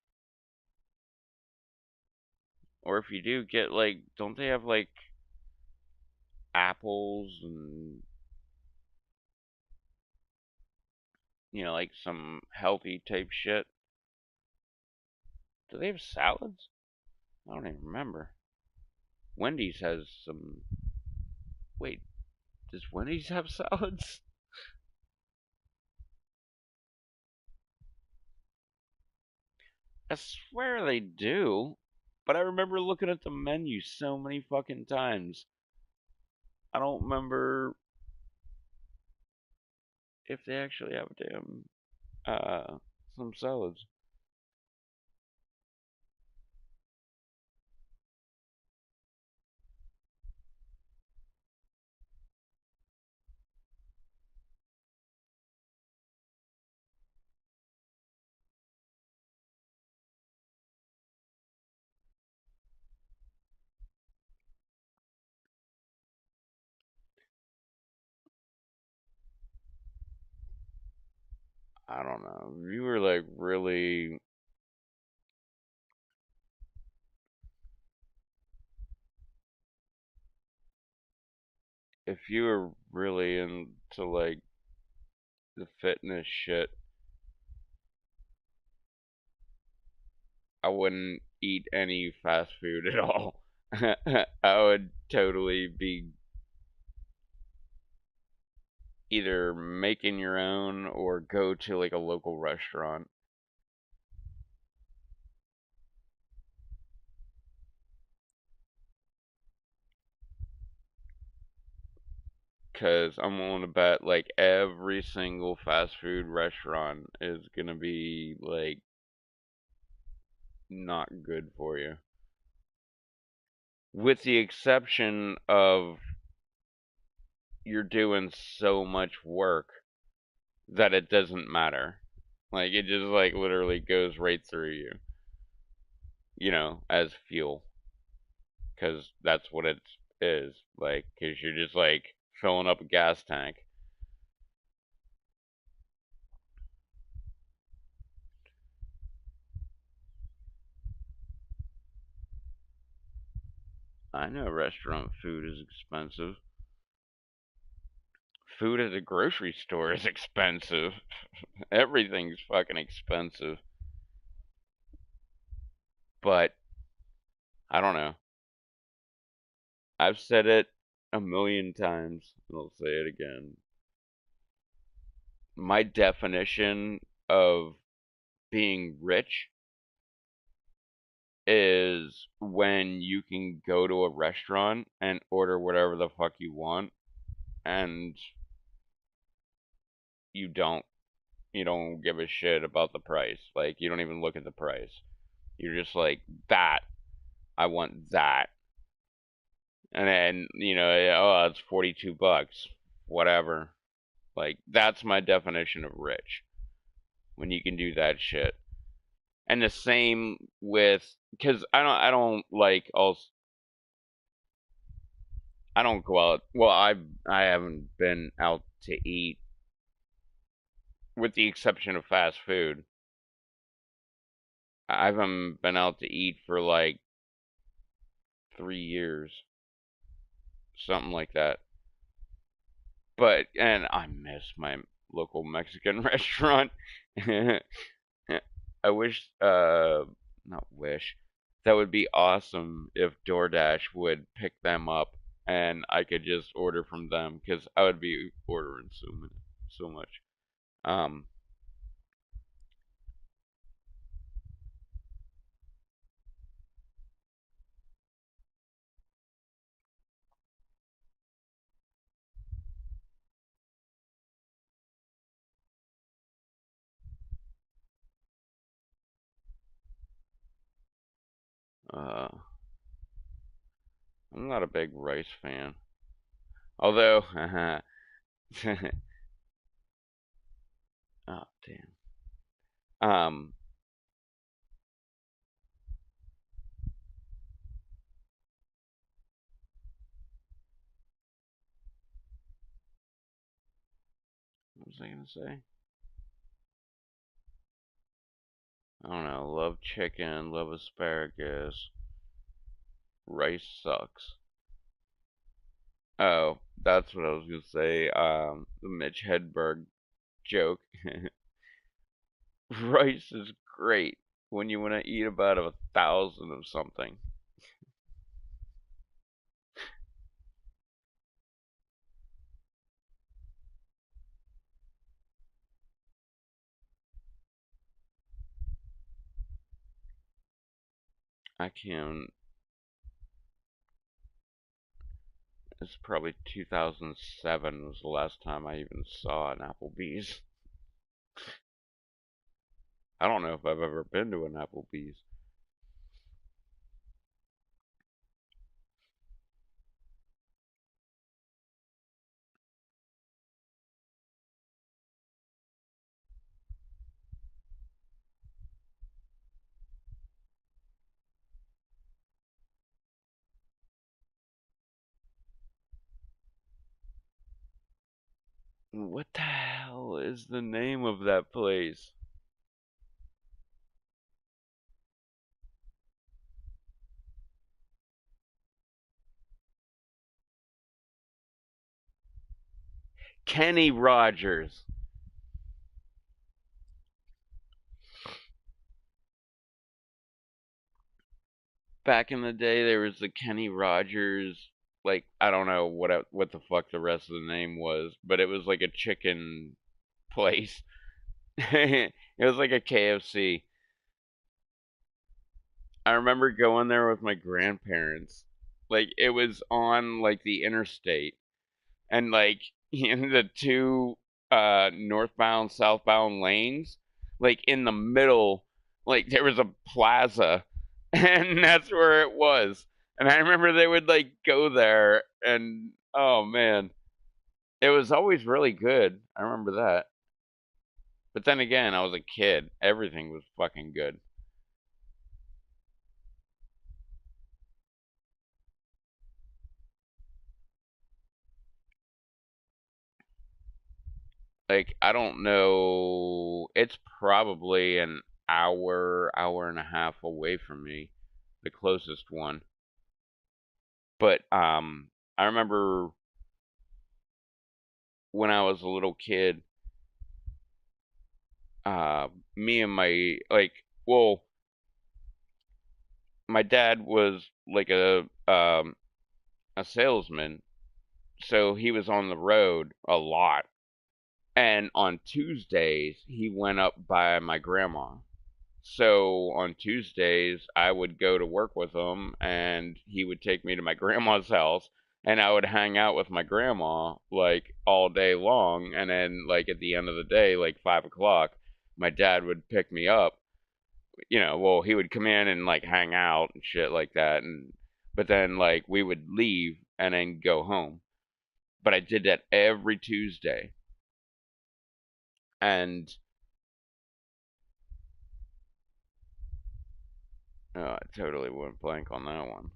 Or if you do, get like, don't they have like apples and, like some healthy type shit? Do they have salads? I don't even remember. Wendy's has some. Wait, does Wendy's have salads? I swear they do. But I remember looking at the menu so many fucking times. I don't remember if they actually have damn some salads. I don't know. If you were like really, if you were really into like the fitness shit, I wouldn't eat any fast food at all. I would totally be either making your own or go to like a local restaurant. Because I'm willing to bet like every single fast food restaurant is gonna be like not good for you. with the exception of you're doing so much work that it doesn't matter. Like it just like literally goes right through you, as fuel, because that's what it is. Like, because you're just like filling up a gas tank. I know restaurant food is expensive. Food at the grocery store is expensive. Everything's fucking expensive. But I don't know. I've said it a million times, and I'll say it again. My definition of being rich is when you can go to a restaurant and order whatever the fuck you want, and you don't you don't give a shit about the price. Like, you don't even look at the price. You're just like, that, I want that. And then, oh, it's 42 bucks. Whatever. Like, that's my definition of rich. When you can do that shit. And the same with, because I don't like, I don't go out, well, I haven't been out to eat, with the exception of fast food. I haven't been out to eat for like 3 years, something like that. But and I miss my local Mexican restaurant. I wish, not wish, that would be awesome if DoorDash would pick them up and I could just order from them, because I would be ordering so much. Um, uh, I'm not a big rice fan. Although, oh damn. Um, what was I gonna say? I don't know. Love chicken, love asparagus. Rice sucks. Oh, that's what I was gonna say. The Mitch Hedberg joke. Rice is great when you want to eat about 1,000 of something. I can't. It's probably 2007 was the last time I even saw an Applebee's. I don't know if I've ever been to an Applebee's. What the hell is the name of that place? Kenny Rogers. Back in the day, there was the Kenny Rogers. Like, I don't know what the fuck the rest of the name was, but it was like a chicken place. It was like a KFC. I remember going there with my grandparents. Like, it was on like the interstate, and like in the two northbound southbound lanes, like in the middle, like there was a plaza, and that's where it was. And I remember they would like go there, and oh man, it was always really good. I remember that. But then again, I was a kid. Everything was fucking good. Like, I don't know. It's probably an hour, hour and a half away from me, the closest one. But I remember when I was a little kid, uh, me and my like, well, my dad was like a salesman, so he was on the road a lot. And on Tuesdays, he went up by my grandma. So on Tuesdays, I would go to work with him, and he would take me to my grandma's house, and I would hang out with my grandma like all day long. And then, like at the end of the day, like 5 o'clock, my dad would pick me up. Well, he would come in and like hang out and shit like that, and but then like we would leave and then go home. But I did that every Tuesday, and I totally went blank on that one.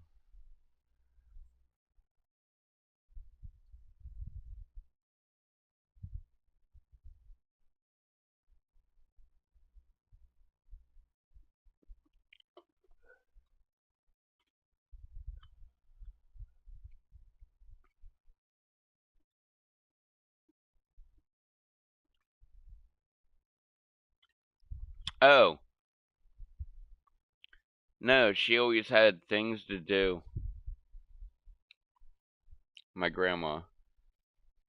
Oh, no, she always had things to do, my grandma.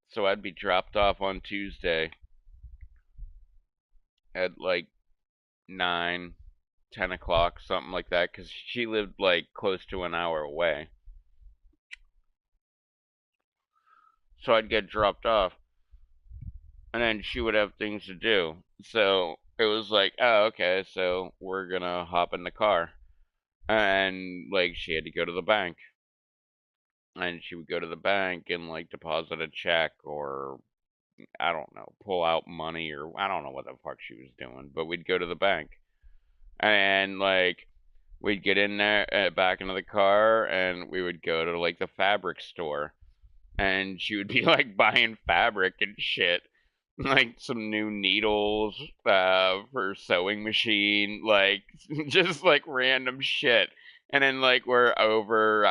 So I'd be dropped off on Tuesday at like 9, 10 o'clock, something like that, because she lived like close to an hour away. So I'd get dropped off, and then she would have things to do. So it was like, oh, okay, so we're gonna hop in the car. And like she had to go to the bank. And she would go to the bank and like deposit a check, or I don't know, pull out money, or I don't know what the fuck she was doing, but we'd go to the bank. And like we'd get in there, back into the car, and we would go to like the fabric store, and she would be like buying fabric and shit, like some new needles for sewing machine, like just like random shit. And then like we're over,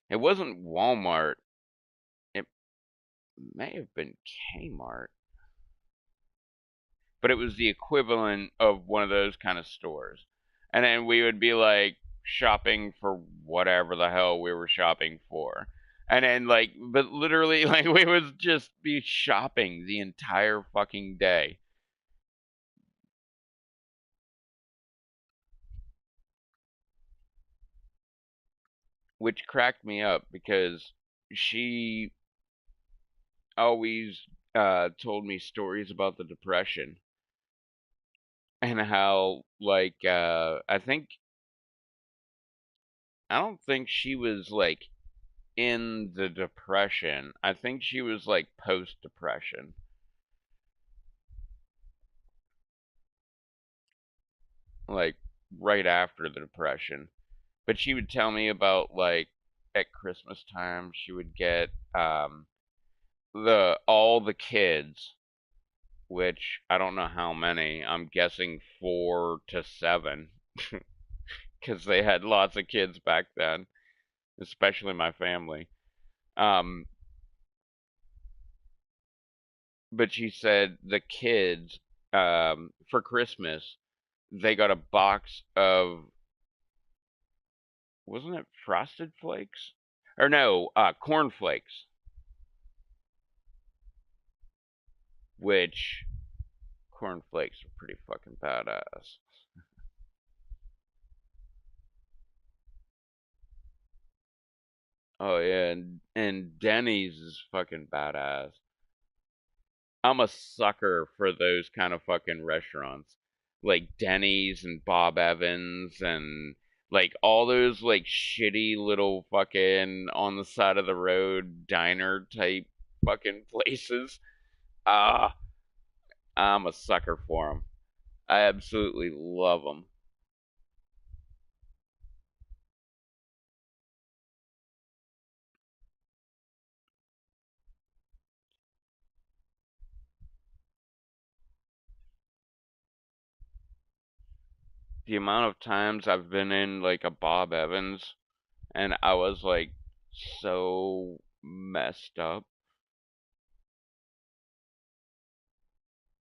it wasn't Walmart, it may have been Kmart, but it was the equivalent of one of those kind of stores. And then we would be like shopping for whatever the hell we were shopping for. And then like, but literally like we would just be shopping the entire fucking day. Which cracked me up because she always told me stories about the depression, and how like I don't think she was like in the depression. I think she was like post depression, like right after the depression. But she would tell me about like at Christmas time she would get the all the kids, which I don't know how many. I'm guessing 4 to 7, because they had lots of kids back then, especially my family. Um, but she said the kids, for Christmas, they got a box of, wasn't it Frosted Flakes? Or no, Corn Flakes, which Corn Flakes are pretty fucking badass. Oh yeah, and Denny's is fucking badass. I'm a sucker for those kind of fucking restaurants, like Denny's and Bob Evans, and Like all those like shitty little fucking on the side of the road diner type fucking places. Ah, I'm a sucker for them. I absolutely love them. The amount of times I've been in like a Bob Evans and I was like so messed up.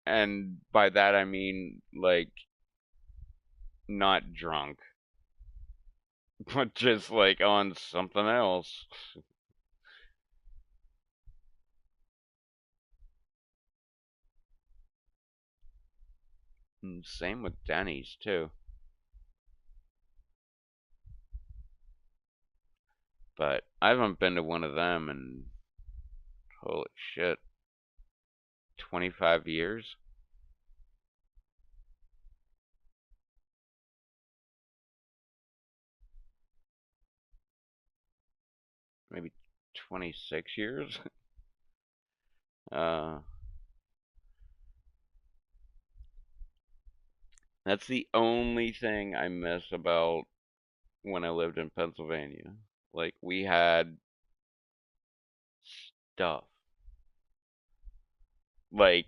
And by that I mean like not drunk, but just like on something else. And same with Denny's too. But I haven't been to one of them in holy shit, 25 years? Maybe 26 years? uh, that's the only thing I miss about when I lived in Pennsylvania. Like, we had stuff. Like,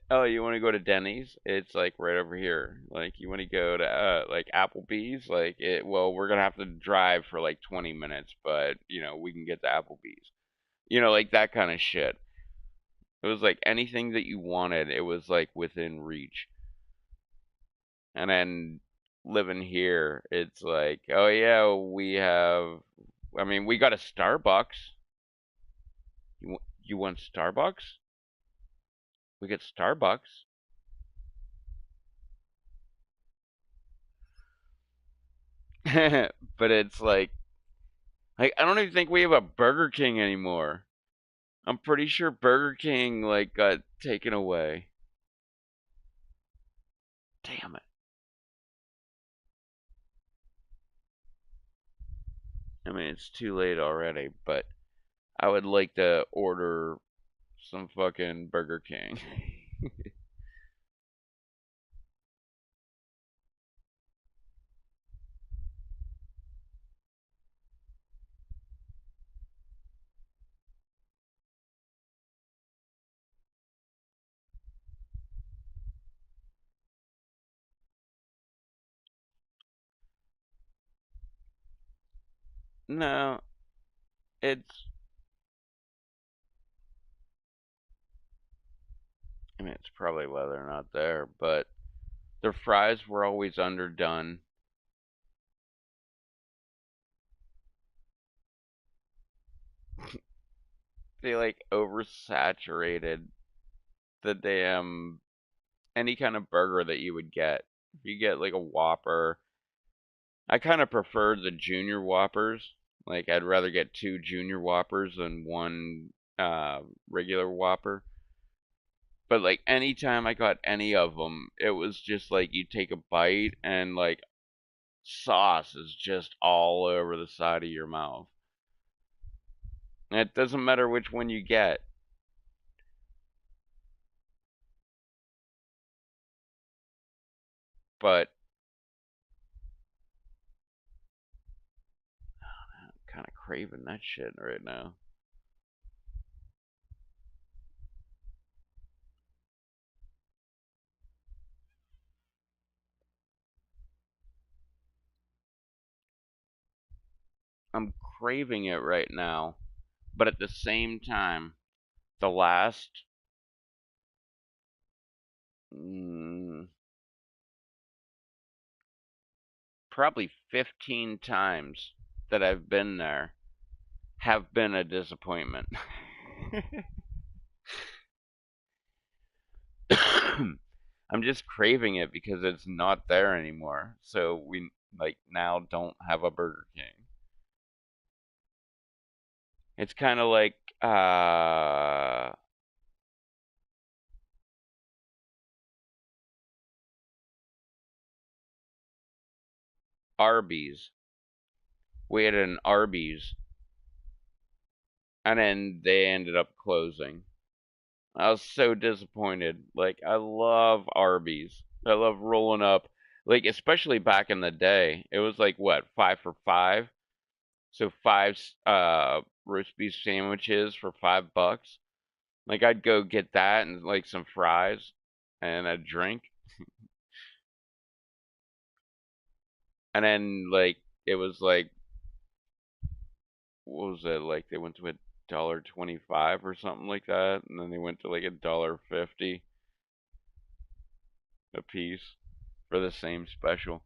oh, you want to go to Denny's? It's like right over here. Like, you want to go to like Applebee's? Like, well, we're gonna have to drive for like 20 minutes, but we can get to Applebee's. Like that kind of shit. It was like anything that you wanted, it was like within reach. And then living here, it's like, oh yeah, I mean, we got a Starbucks. You want Starbucks? We get Starbucks. But it's like I don't even think we have a Burger King anymore. I'm pretty sure Burger King like got taken away. Damn it. I mean, it's too late already, but I would like to order some fucking Burger King. No, it's I mean, it's probably why they're not there, but their fries were always underdone. They like oversaturated the damn any kind of burger that you would get. If you get like a Whopper, I kind of prefer the junior Whoppers. Like I'd rather get two junior Whoppers than one regular Whopper. But like anytime I got any of them, it was just like you take a bite and like sauce is just all over the side of your mouth. And it doesn't matter which one you get. But I'm kind of craving that shit right now. I'm craving it right now. But at the same time, the last mm, probably 15 times that I've been there have been a disappointment. I'm just craving it because it's not there anymore. So we like now don't have a Burger King. It's kind of like Arby's. We had an Arby's, and then they ended up closing. I was so disappointed. Like, I love Arby's. I love rolling up. Like, especially back in the day. It was like, what, 5 for $5? So 5 roast beef sandwiches for $5. Like, I'd go get that and, like, some fries and a drink. And then, like, it was like, what was it? Like, they went to $1.25 or something like that. And then they went to, like, $1.50 a piece for the same special.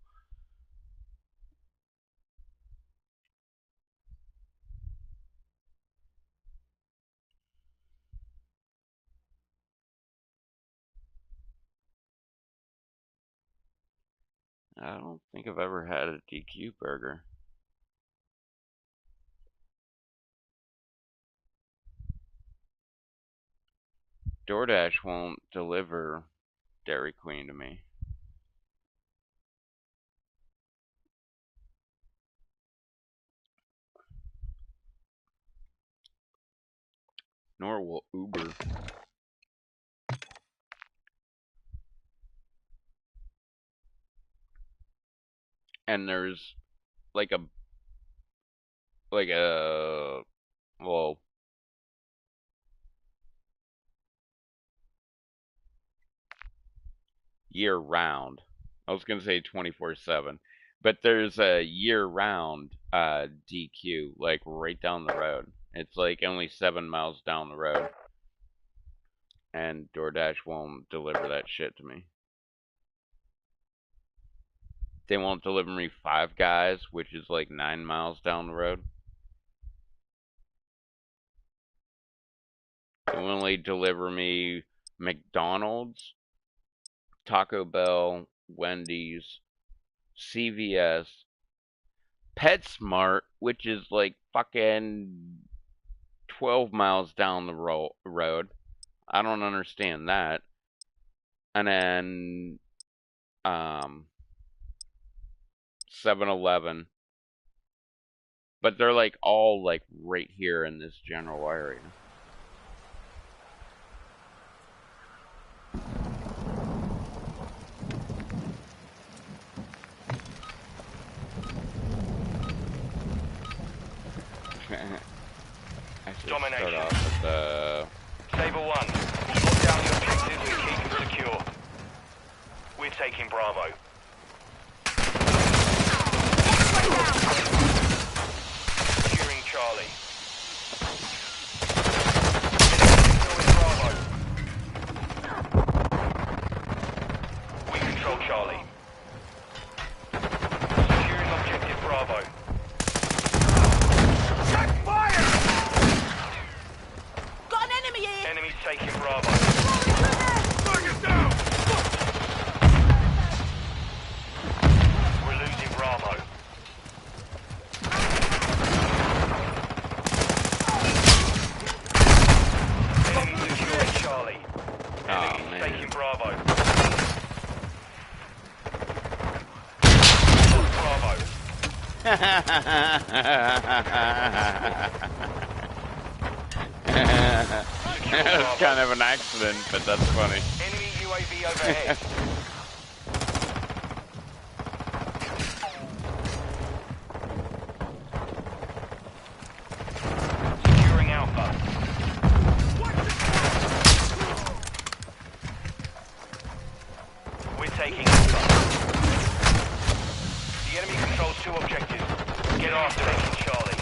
I don't think I've ever had a DQ burger. DoorDash won't deliver Dairy Queen to me. Nor will Uber. And there's like a well, year round. I was gonna say 24/7, but there's a year round DQ like right down the road. It's like only 7 miles down the road, and DoorDash won't deliver that shit to me. They won't deliver me Five Guys, which is like 9 miles down the road. They only deliver me McDonald's, Taco Bell, Wendy's, CVS, PetSmart, which is like fucking 12 miles down the road. I don't understand that. And then 7-Eleven. But they're like all like right here in this general area. I should start off with the Saber 1, lock down the objectives and keep them secure. We're taking Bravo. Securing Charlie. Bravo. We control Charlie. Securing objective Bravo. Check fire! Got an enemy here! Enemies taking Bravo. Target down! We're losing Bravo. Enemy securing Charlie. Enemies taking Bravo. Bravo. That was kind of an accident, but that's funny. Enemy UAV overhead. Securing Alpha. We're taking Alpha. The enemy controls 2 objectives. Get after taking Charlie.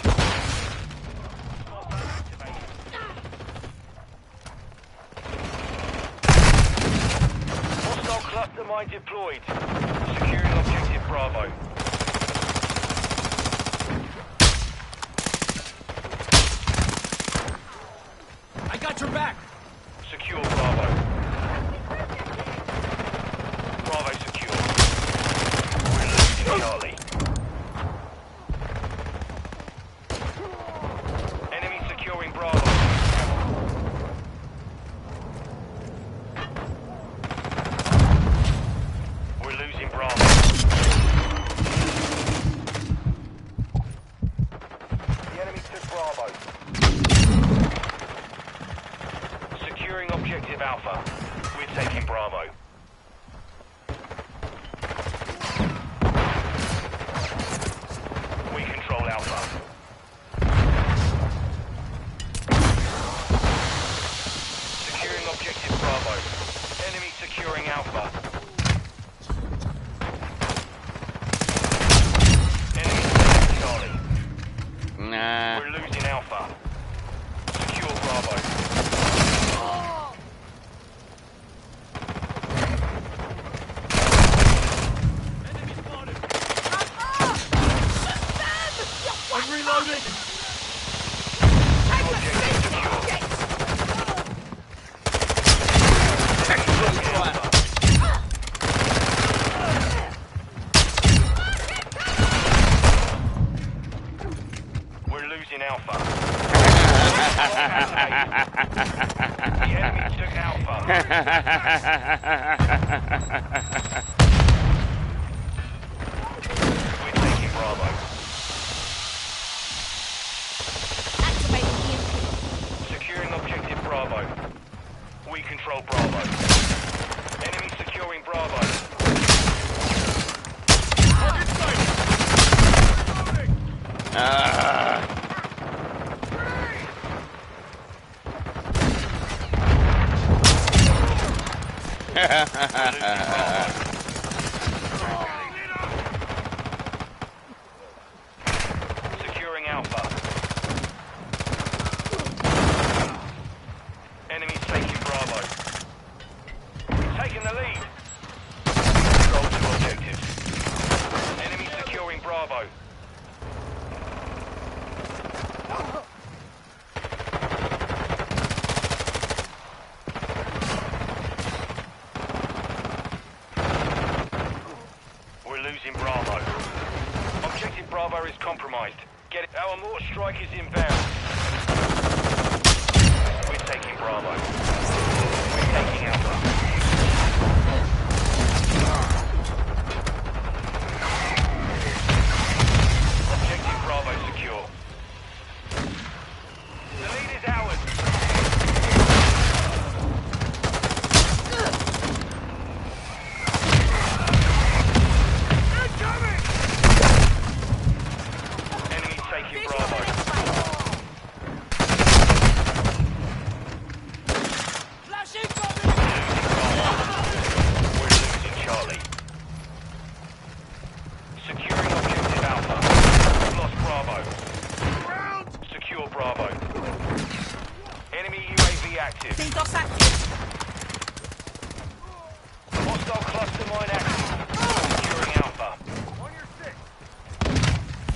Hostile cluster mine deployed. Securing objective Bravo. I got your back! Secure Bravo. Bravo secure. We're losing Charlie. Enemy securing Bravo. We're losing Bravo. We're taking Bravo. Activating EMP. Securing objective Bravo. We control Bravo. Enemy securing Bravo. Target sighted. Reloading. Securing Alpha. Enemy taking Bravo. Taking the lead. Control 2 objectives. Enemy securing Bravo. We're losing Bravo. Objective Bravo is compromised. Get it. Our mortar strike is inbound. We're taking Bravo. We're taking Alpha. Objective Bravo secure. The lead is ours. Incoming. Enemy taking Bravo. Flashing We're losing Charlie. Securing objective Alpha. We've lost Bravo. Ground. Secure Bravo. Enemy UAV active. Tintos active. Hostile cluster mine active. Securing Alpha. On your six.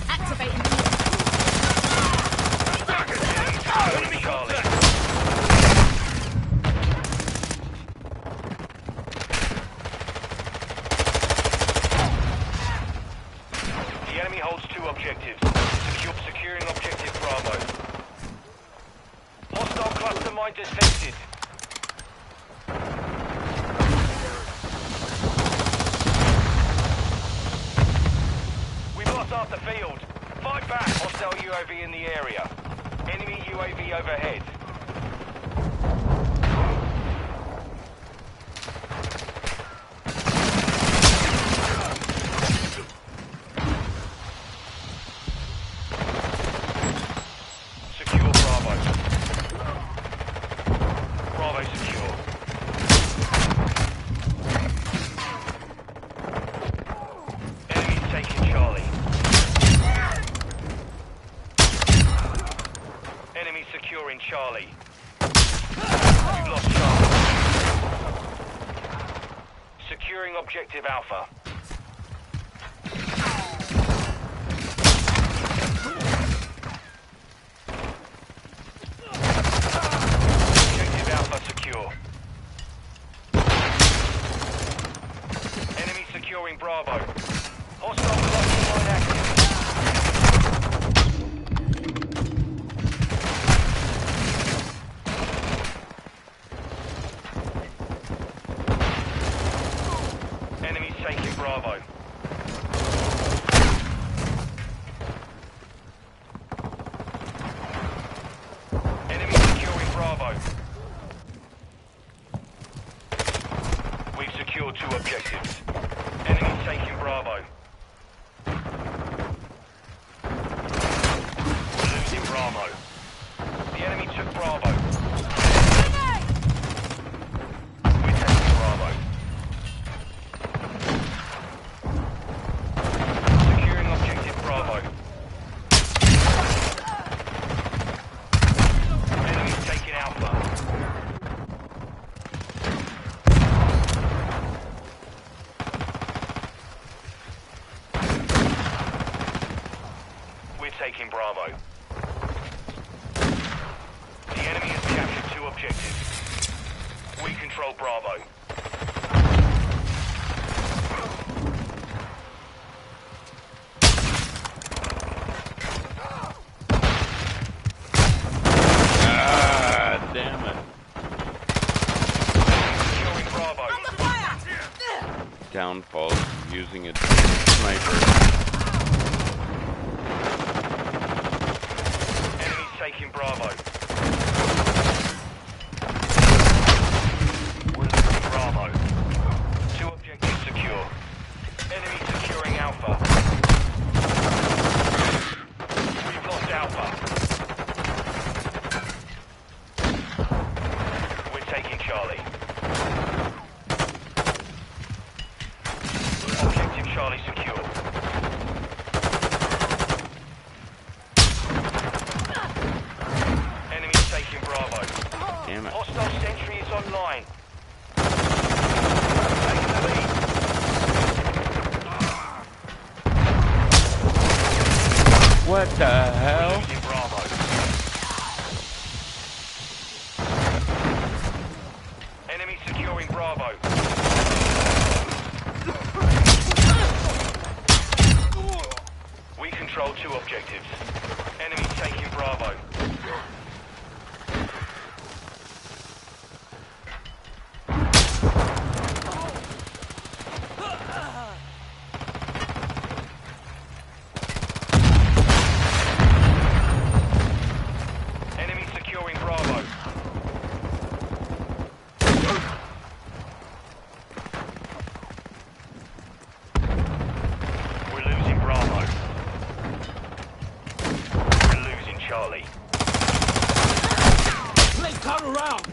Activating EMP. Enemy Charlie. The enemy holds 2 objectives. Securing objective Bravo. Hostile cluster mine detected. We've lost half the field. Fight back. Hostile UAV in the area. Enemy UAV overhead. Secure Bravo. Bravo secure. Enemy taking Charlie. Enemy securing Charlie. We've lost Charlie. Securing objective Alpha. Objective Alpha secure. Enemy securing Bravo. Hostile cluster mine active. Enemies taking Bravo. Enemy securing Bravo. We've secured 2 objectives. Enemy taking Bravo. We're losing Bravo. The enemy took Bravo. We're taking Bravo. Securing objective Bravo. Enemy's taking Alpha. We're taking Bravo. The enemy has captured 2 objectives. We control Bravo. Damn it. Securing Bravo. Fire! downfalls of using a sniper. Enemies taking Bravo. We're losing Bravo. 2 objectives secure. Enemy securing Alpha. We've lost Alpha. We're taking Charlie. Objective Charlie secure. Enemies taking Bravo. Damn it. Hostile sentry is online. Taking the lead. What the hell? Losing Bravo. Enemy securing Bravo. We control 2 objectives. Enemy taking Bravo. Enemy securing Bravo. We're losing Bravo. We're losing Charlie. Please come around.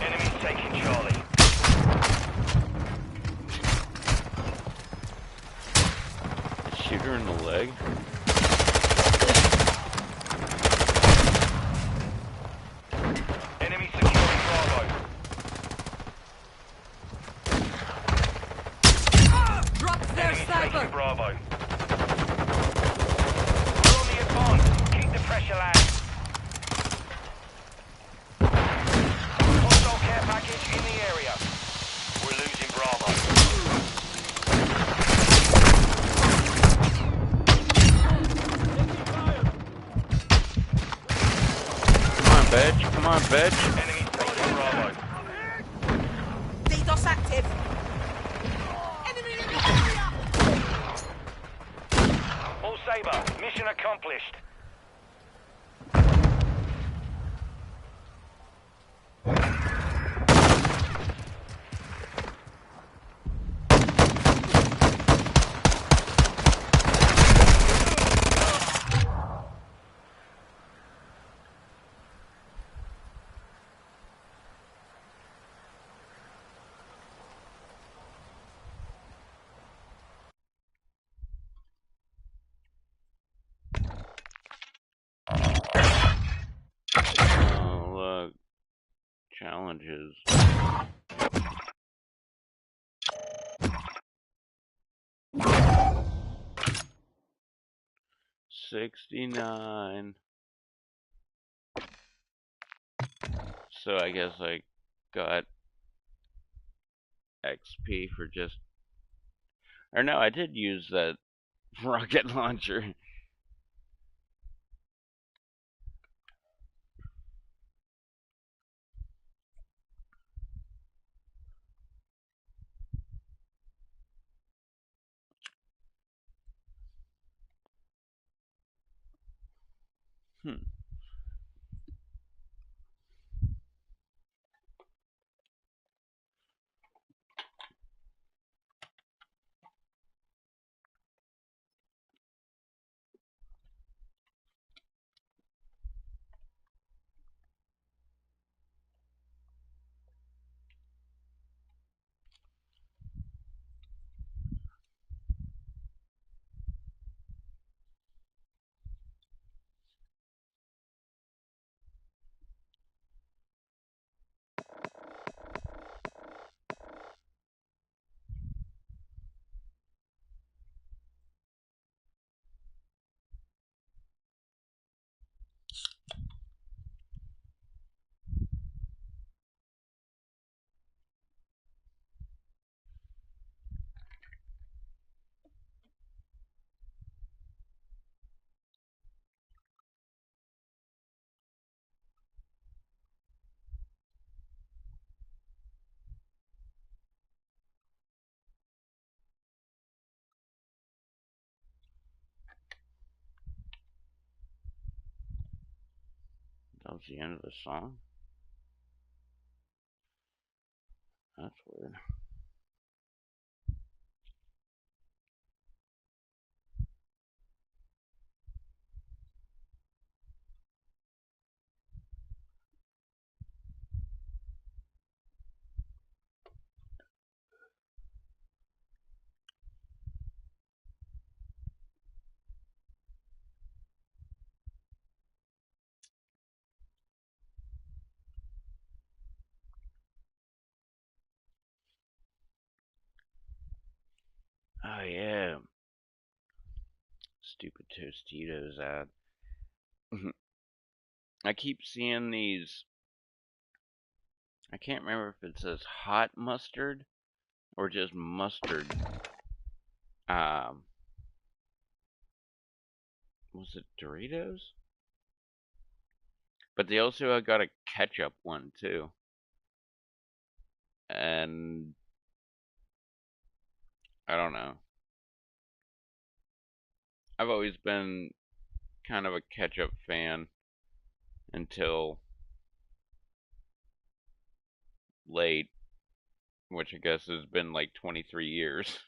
Enemies taking Charlie. Shoot her in the leg? Enemy securing Bravo. Drop their Enemy sniper. taking Bravo. We're on the advance. Keep the pressure, lads. Hostile care package in the area. We're losing Bravo. Come on, bitch. Come on, bitch. Enemies taking Bravo. DDoS active. Enemy in the area. All Sabre, mission accomplished. Oh, look. Challenges. 69. So I guess I got XP for just... Or no, I did use that rocket launcher. Hmm. was the end of the song? That's weird. Oh yeah, stupid Tostitos ad. I keep seeing these. I can't remember if it says hot mustard or just mustard. Um, was it Doritos? But they also got a ketchup one too. And I don't know. I've always been kind of a ketchup fan until late, which I guess has been like 23 years.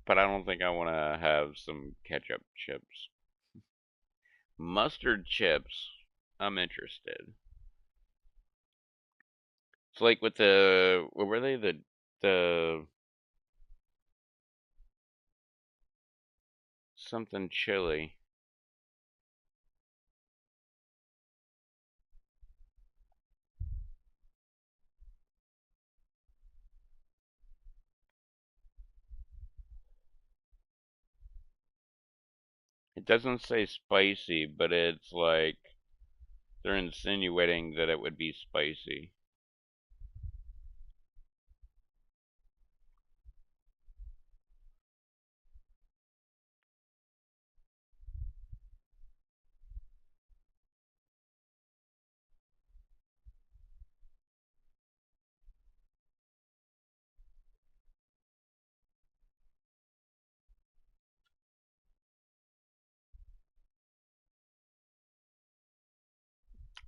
But I don't think I want to have some ketchup chips. Mustard chips, I'm interested. It's like with the, what were they? The something chili. It doesn't say spicy, but it's like they're insinuating that it would be spicy.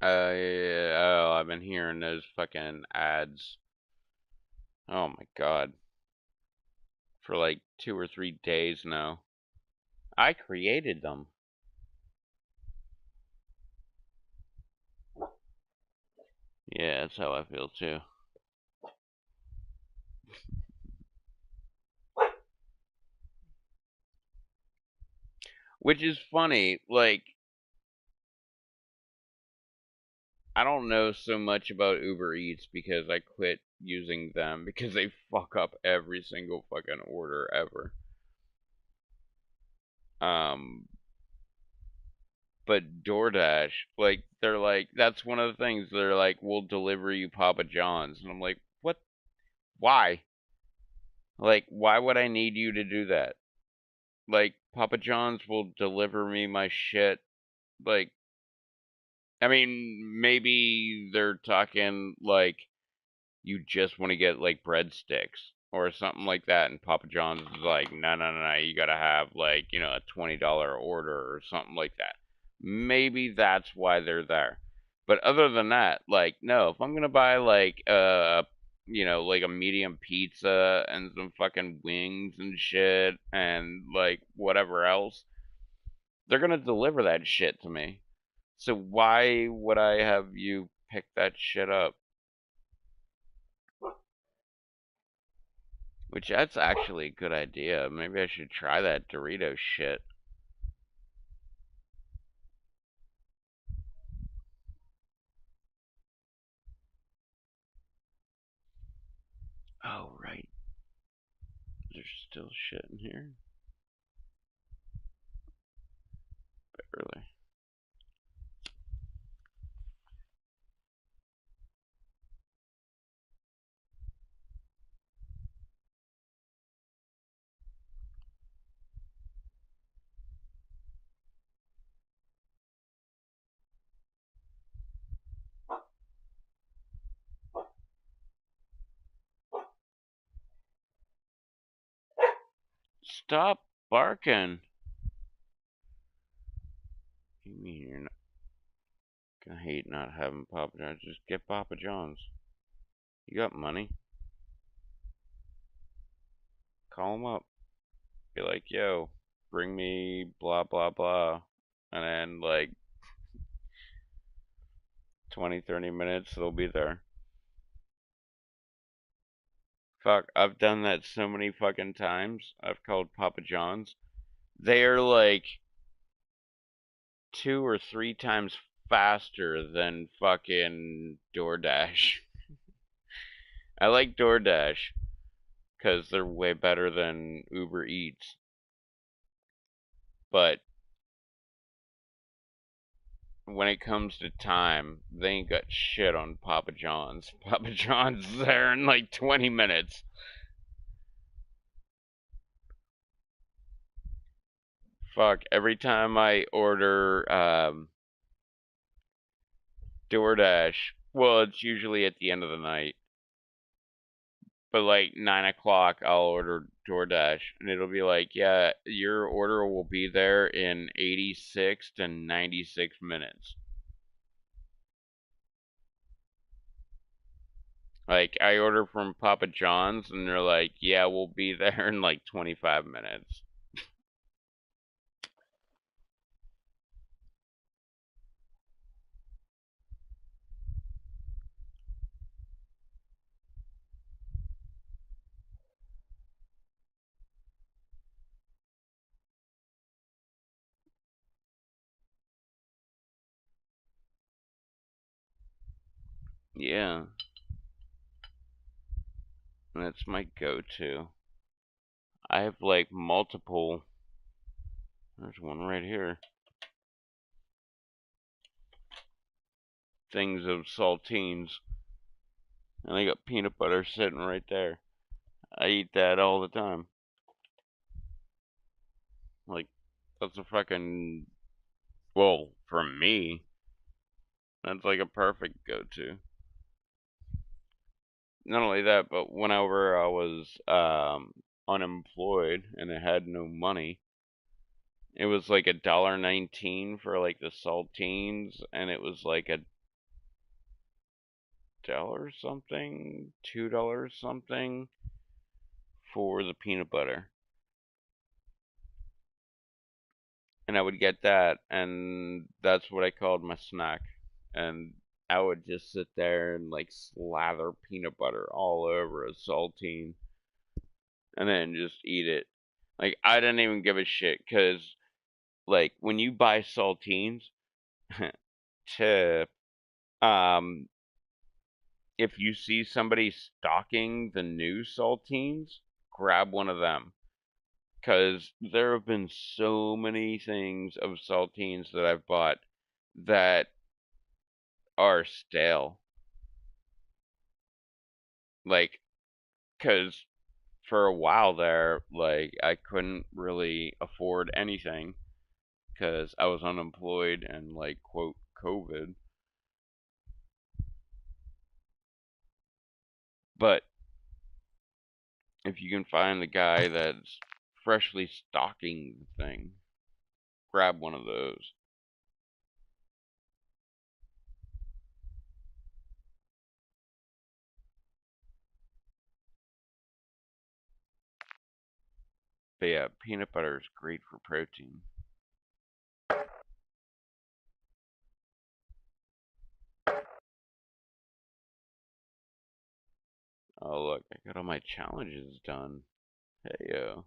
Oh, I've been hearing those fucking ads. Oh my god. For like 2 or 3 days now. I created them. Yeah, that's how I feel too. Which is funny, like, I don't know so much about Uber Eats because I quit using them because they fuck up every single fucking order ever. Um, but DoorDash, like, they're like, that's one of the things. They're like, we'll deliver you Papa John's. And I'm like, what? Why? Like, why would I need you to do that? Like, Papa John's will deliver me my shit. Like, I mean, maybe they're talking like you just want to get like breadsticks or something like that, and Papa John's is like, no, no, no, no, you gotta have like, a $20 order or something like that. Maybe that's why they're there. But other than that, like, no, if I'm gonna buy like like a medium pizza and some fucking wings and shit and like whatever else, they're gonna deliver that shit to me. So why would I have you pick that shit up? Which that's actually a good idea. Maybe I should try that Dorito shit. Oh, right. There's still shit in here. Barely. Stop barking. I hate not having Papa John's. Just get Papa John's. You got money. Call them up. Be like, yo, bring me blah, blah, blah. And then, like, 20, 30 minutes, they'll be there. Fuck, I've done that so many fucking times. I've called Papa John's. They are like 2 or 3 times faster than fucking DoorDash. I like DoorDash because they're way better than Uber Eats. But when it comes to time, they ain't got shit on Papa John's. Papa John's there in like 20 minutes. Fuck, every time I order DoorDash, well, it's usually at the end of the night. But like 9 o'clock, I'll order DoorDash, and it'll be like, yeah, your order will be there in 86 to 96 minutes. Like, I order from Papa John's, and they're like, yeah, we'll be there in like 25 minutes. Yeah, that's my go-to. I have like multiple. There's one right here. Things of saltines. And I got peanut butter sitting right there. I eat that all the time. Like, that's a fucking. Well, for me, that's like a perfect go-to. Not only that, but whenever I was unemployed and I had no money, it was like $1.19 for like the saltines, and it was like $1 something, $2 something for the peanut butter. And I would get that, and that's what I called my snack. And I would just sit there and like slather peanut butter all over a saltine and then just eat it. Like, I didn't even give a shit, because like when you buy saltines, tip, um, if you see somebody stocking the new saltines, grab one of them. Because there have been so many things of saltines that I've bought that are stale. Like, because for a while there, like, I couldn't really afford anything because I was unemployed and, like, quote, COVID. But if you can find the guy that's freshly stocking the thing, grab one of those. But yeah, peanut butter is great for protein. Oh, look, I got all my challenges done. Hey, yo.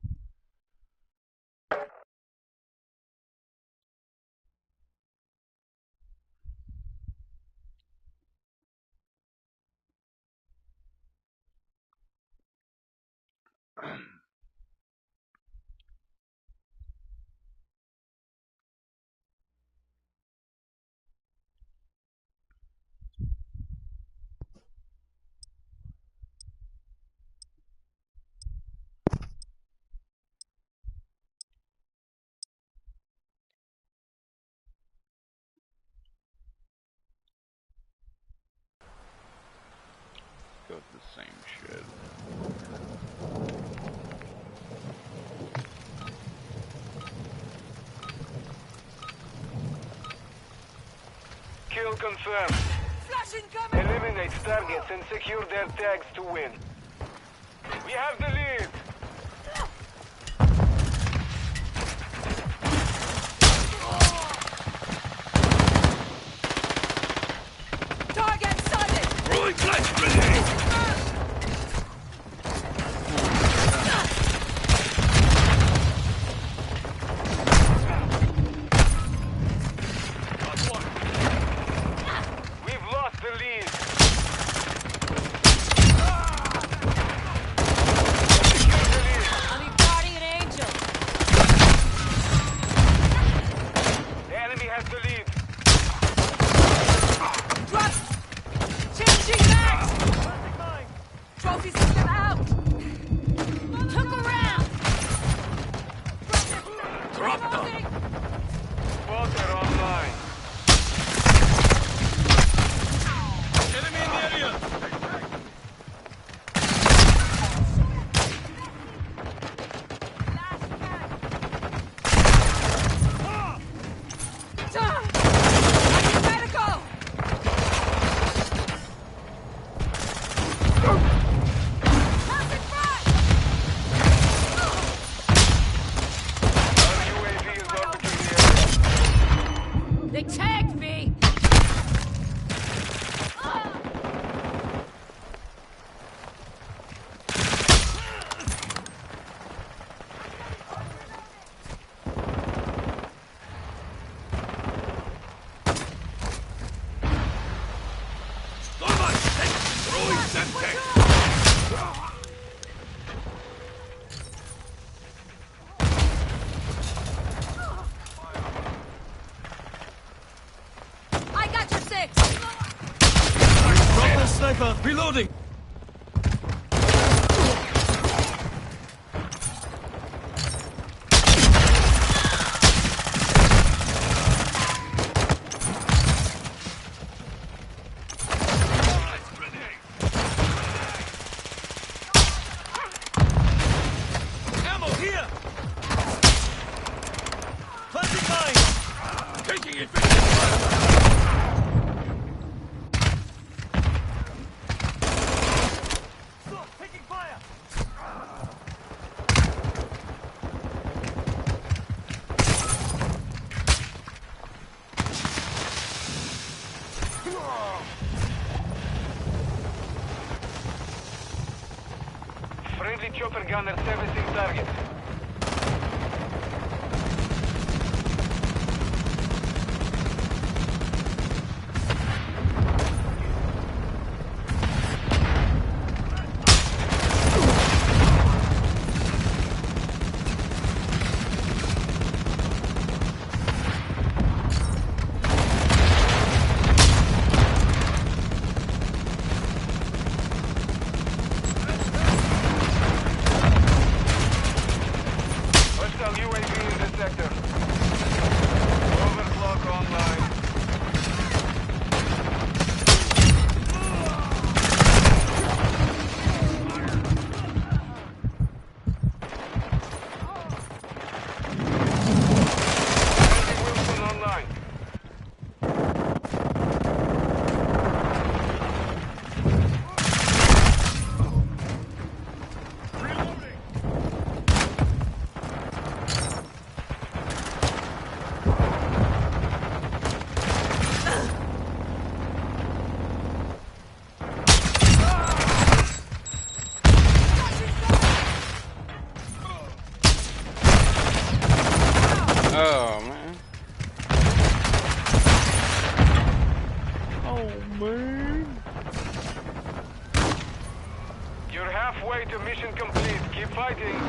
Go with the same shit. Kill Kill confirmed. Flash incoming! Eliminate targets and secure their tags to win. We have the lead. Target sighted! Throwing flash grenade! Got one. We've lost the lead. Secure the lead. I'm your guardian angel! The enemy has the lead. Drop! Changing mags! Trophy system out! Took a round! Drop them. Reloading. Walter online. Enemy in the area! Medical! Passing by! Our UAV is orbiting the area. They tagged me! Norman! Throwing Semtex! I got your six! Drop the sniper! Reloading! Ammo here! Planting mine! Taking effective Stop! Taking fire! Friendly chopper gunner servicing target. Hostile UAV in the sector. Overclock online. Wilson online. Reloading! Oh man. Oh man. You're halfway to mission complete. Keep fighting.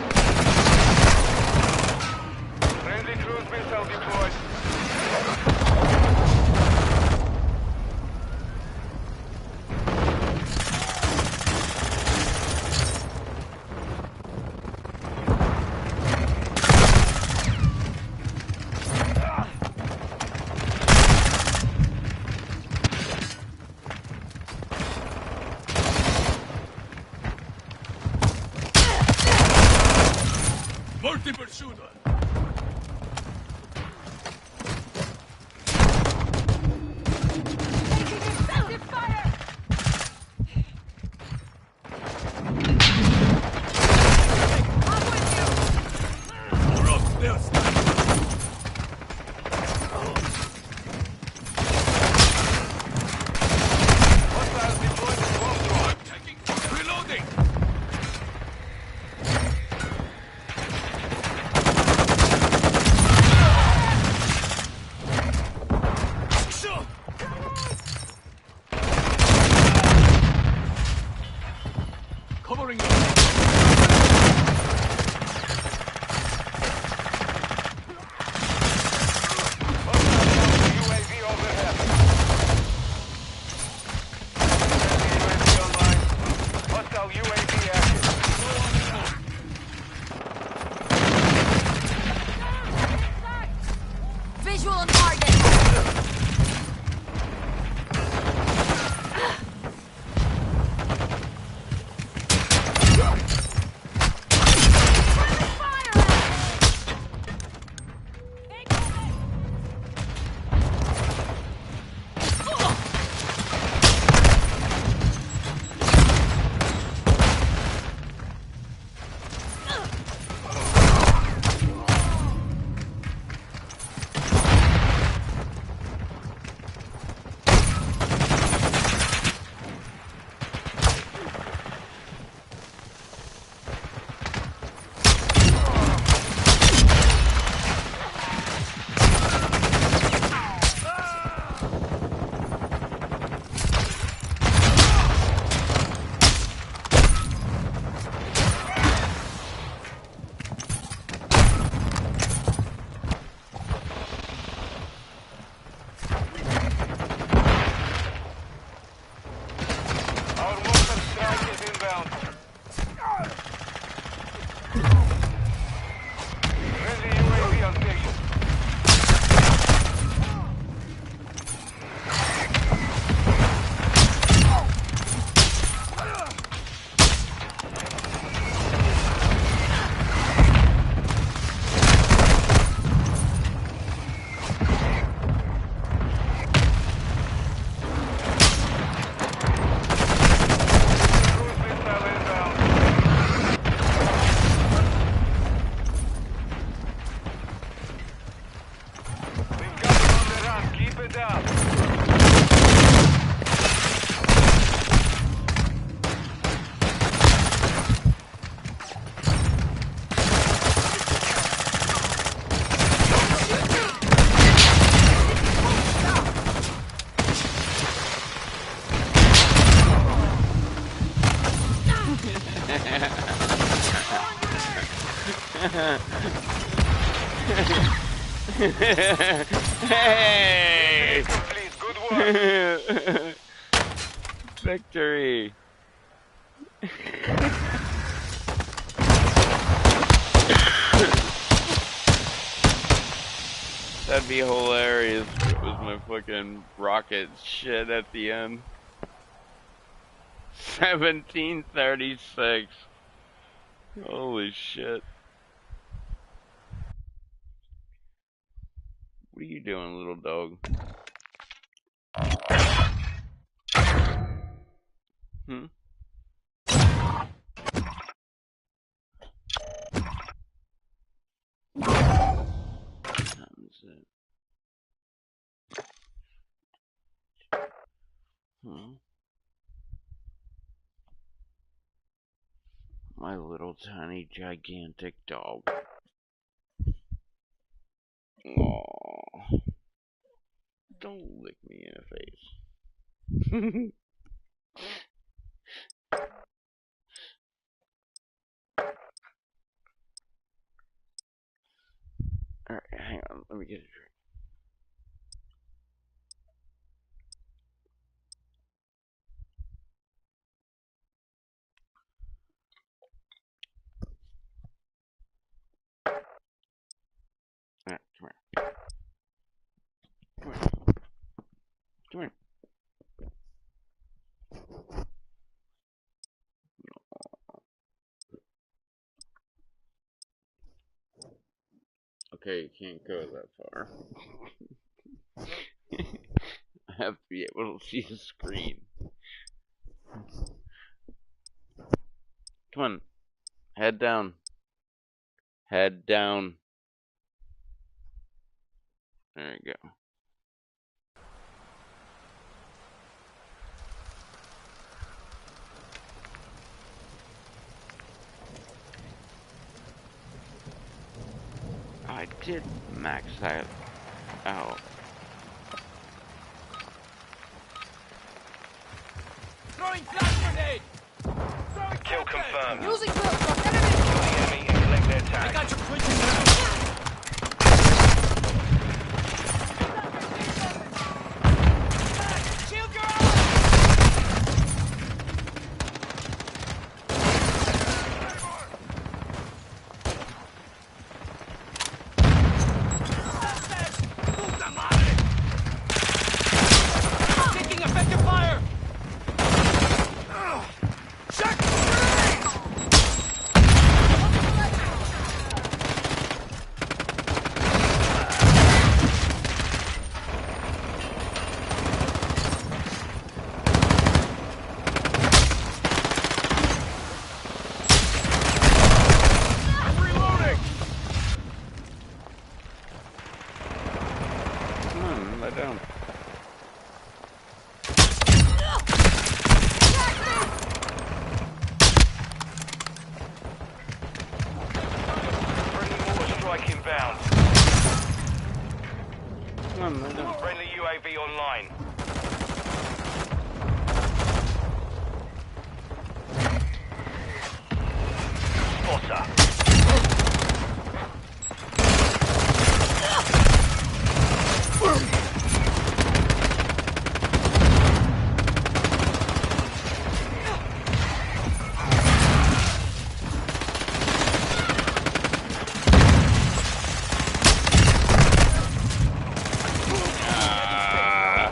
Friendly cruise missile deployed. Multiple shooter! Hey! Complete. Good work. Victory! That'd be hilarious if it was my fucking rocket shit at the end. 1736. Holy shit. What are you doing, little dog? Hmm? That was it. Huh? My little tiny gigantic dog. Aww. Don't lick me in the face. Alright, hang on. Let me get a drink. Alright, come here. Come here. Come here. Okay, you can't go that far. I have to be able to see the screen. Come on. Head down. Head down. There you go. I did max that out. Throwing flash grenade! Kill confirmed. Using close up. Kill Enemy! the enemy and collect their I tag. got you twitching now. Shield your eyes! Taking effective fire! Check! Reloading! Come on, lie down. Friendly mortar strike inbound. Come on, lie down. Friendly UAV online. Spotter. Ah.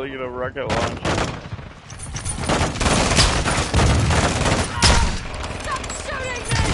literally gonna rocket launch. Stop shooting me!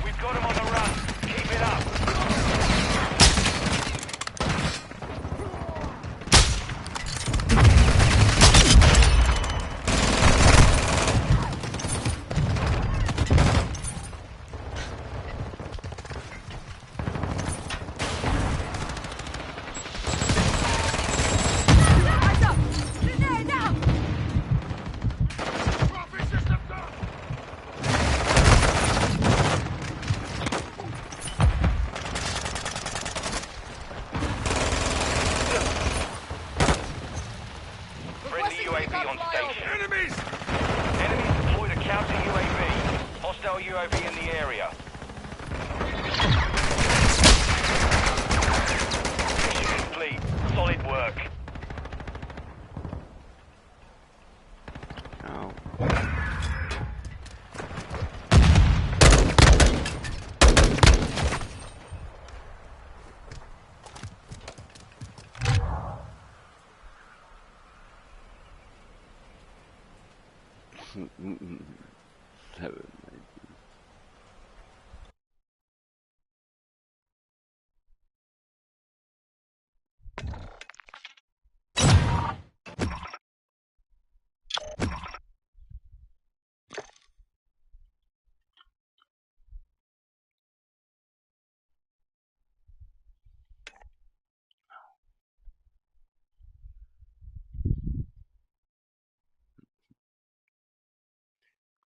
We've got them on the run. Keep it up. Eyes up! Grenade out! Trophy system down! Friendly UAV on station. Enemies! Enemies deployed a counter UAV. Hostile UAV in the area. Mission complete. Solid work. Oh. Seven.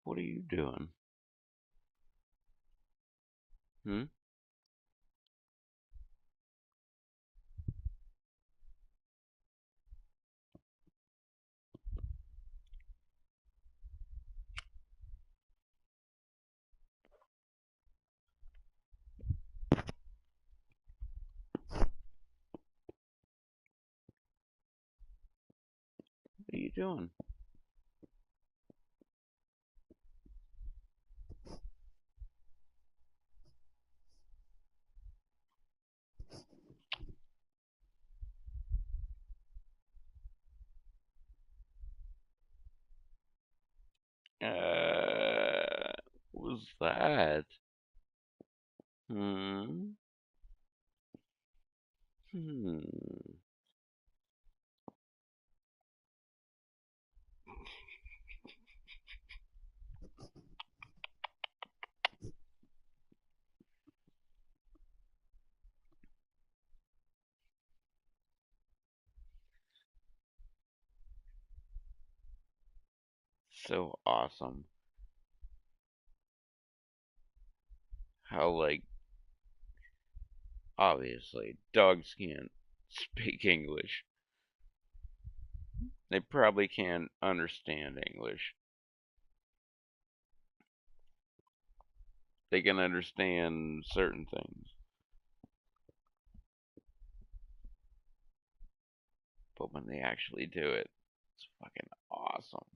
What are you doing? Hmm? What are you doing? What was that? Hmm? Hmm. So awesome. How, like, obviously, dogs can't speak English. They probably can't understand English. They can understand certain things. But when they actually do it, it's fucking awesome.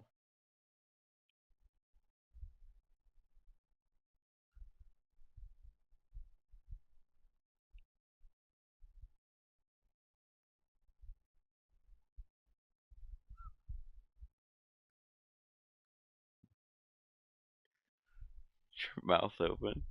Your mouth open.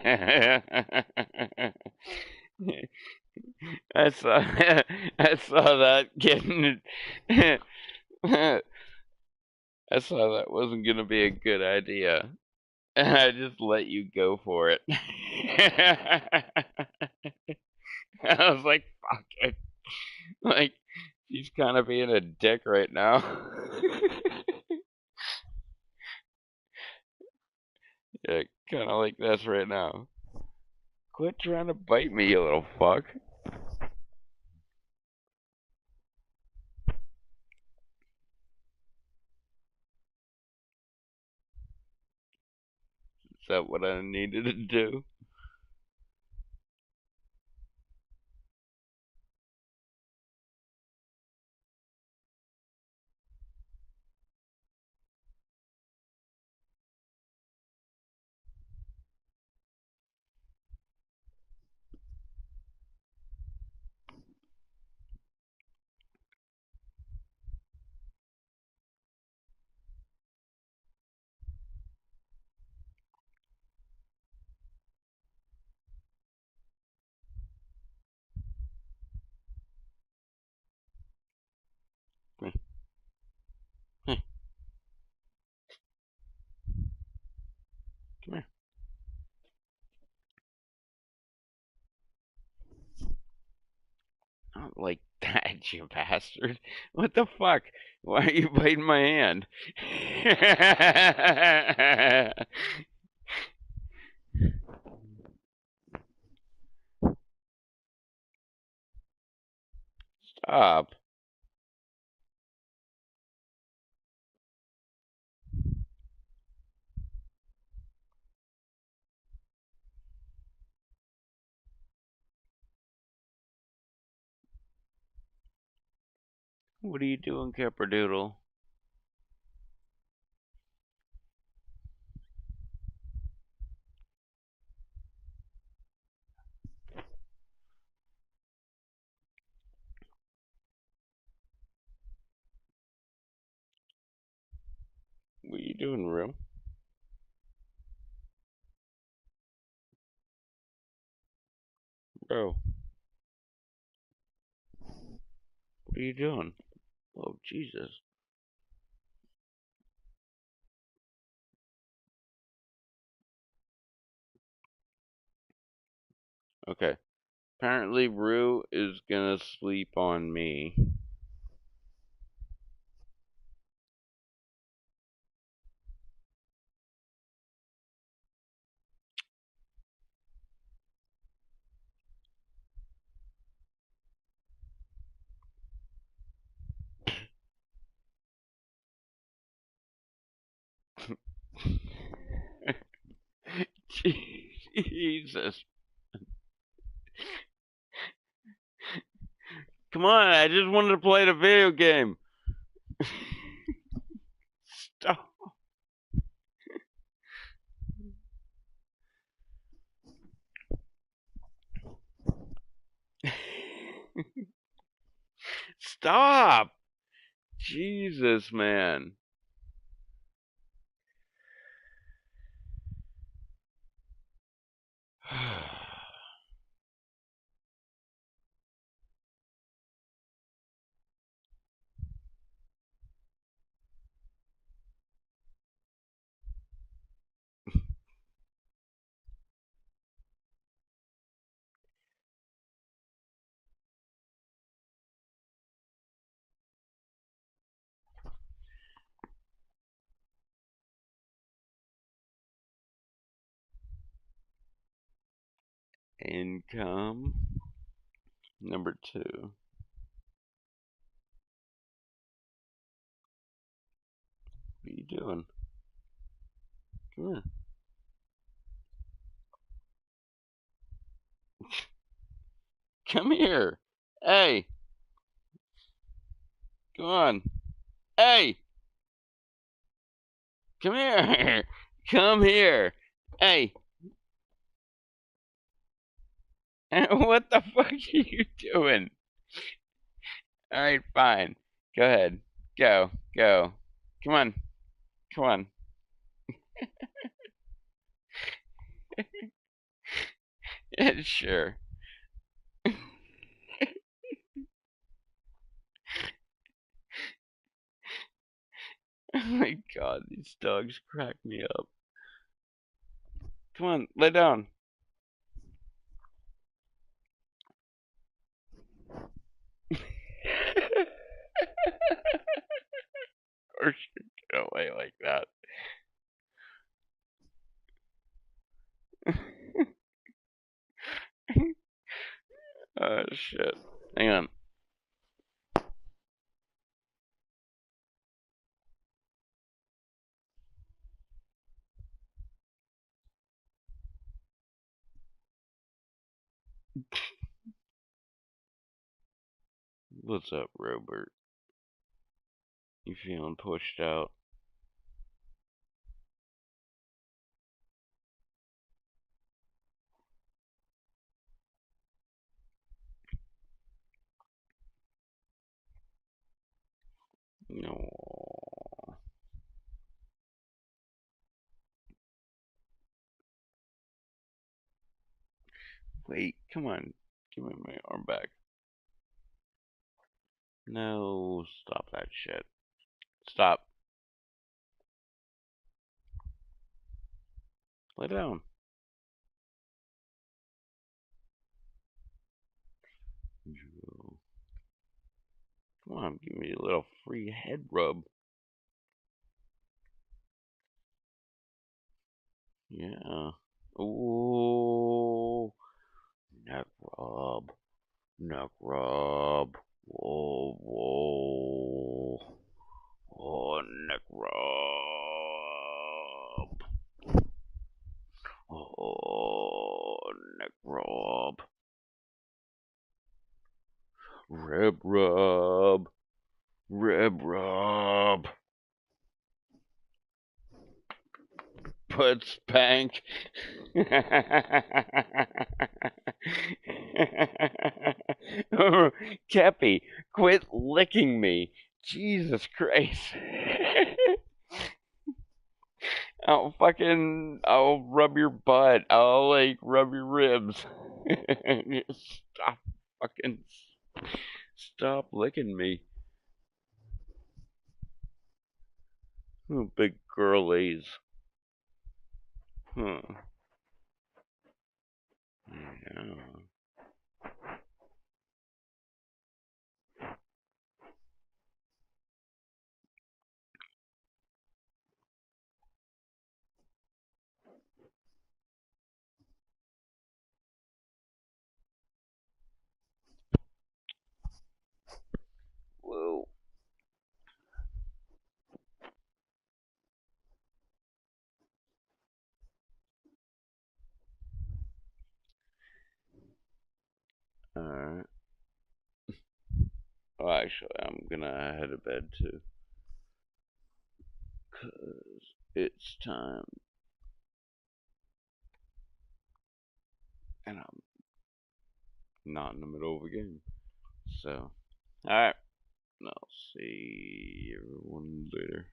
I saw I saw that getting I saw that wasn't gonna be a good idea. And I just let you go for it. I was like, fuck it. Like, he's kind of being a dick right now. Yeah, kind of like this right now. Quit trying to bite me, you little fuck. Is that what I needed to do? Come here. Hey, come here. Not like that, you bastard. What the fuck? Why are you biting my hand? Stop. What are you doing, Kipperdoodle? What are you doing, Rue? Bro, what are you doing? Oh, Jesus. Okay. Apparently, Rue is gonna sleep on me. Jesus. Come on, I just wanted to play the video game. Stop. Stop. Jesus, man. Income number 2. What are you doing? Come here. Come here. Hey, come on. Hey, come here. Come here. Hey, what the fuck are you doing? Alright, fine. Go ahead. Go. Go. Come on. Come on. Sure. Oh my god, these dogs crack me up. Come on, lay down. Of course you get away like that. Oh shit. Hang on. What's up, Robert? You feeling pushed out? No. Wait, come on. Give me my arm back. No, stop that shit. Stop. Lay down. Come on, give me a little free head rub. Yeah. Ooh. Neck rub. Neck rub. Whoa, whoa. Oh, neck rub. Oh, neck rub. Rib rub. Rib rub. Put spank. Oh, Cappy, quit licking me. Jesus Christ. I'll rub your butt. I'll like rub your ribs. Stop fucking, stop licking me. Oh, big girlies. Huh. Yeah. Whoa. Alright. Well, actually, I'm gonna head to bed too. 'Cause it's time. And I'm not in the middle of a game. So, alright. I'll see everyone later.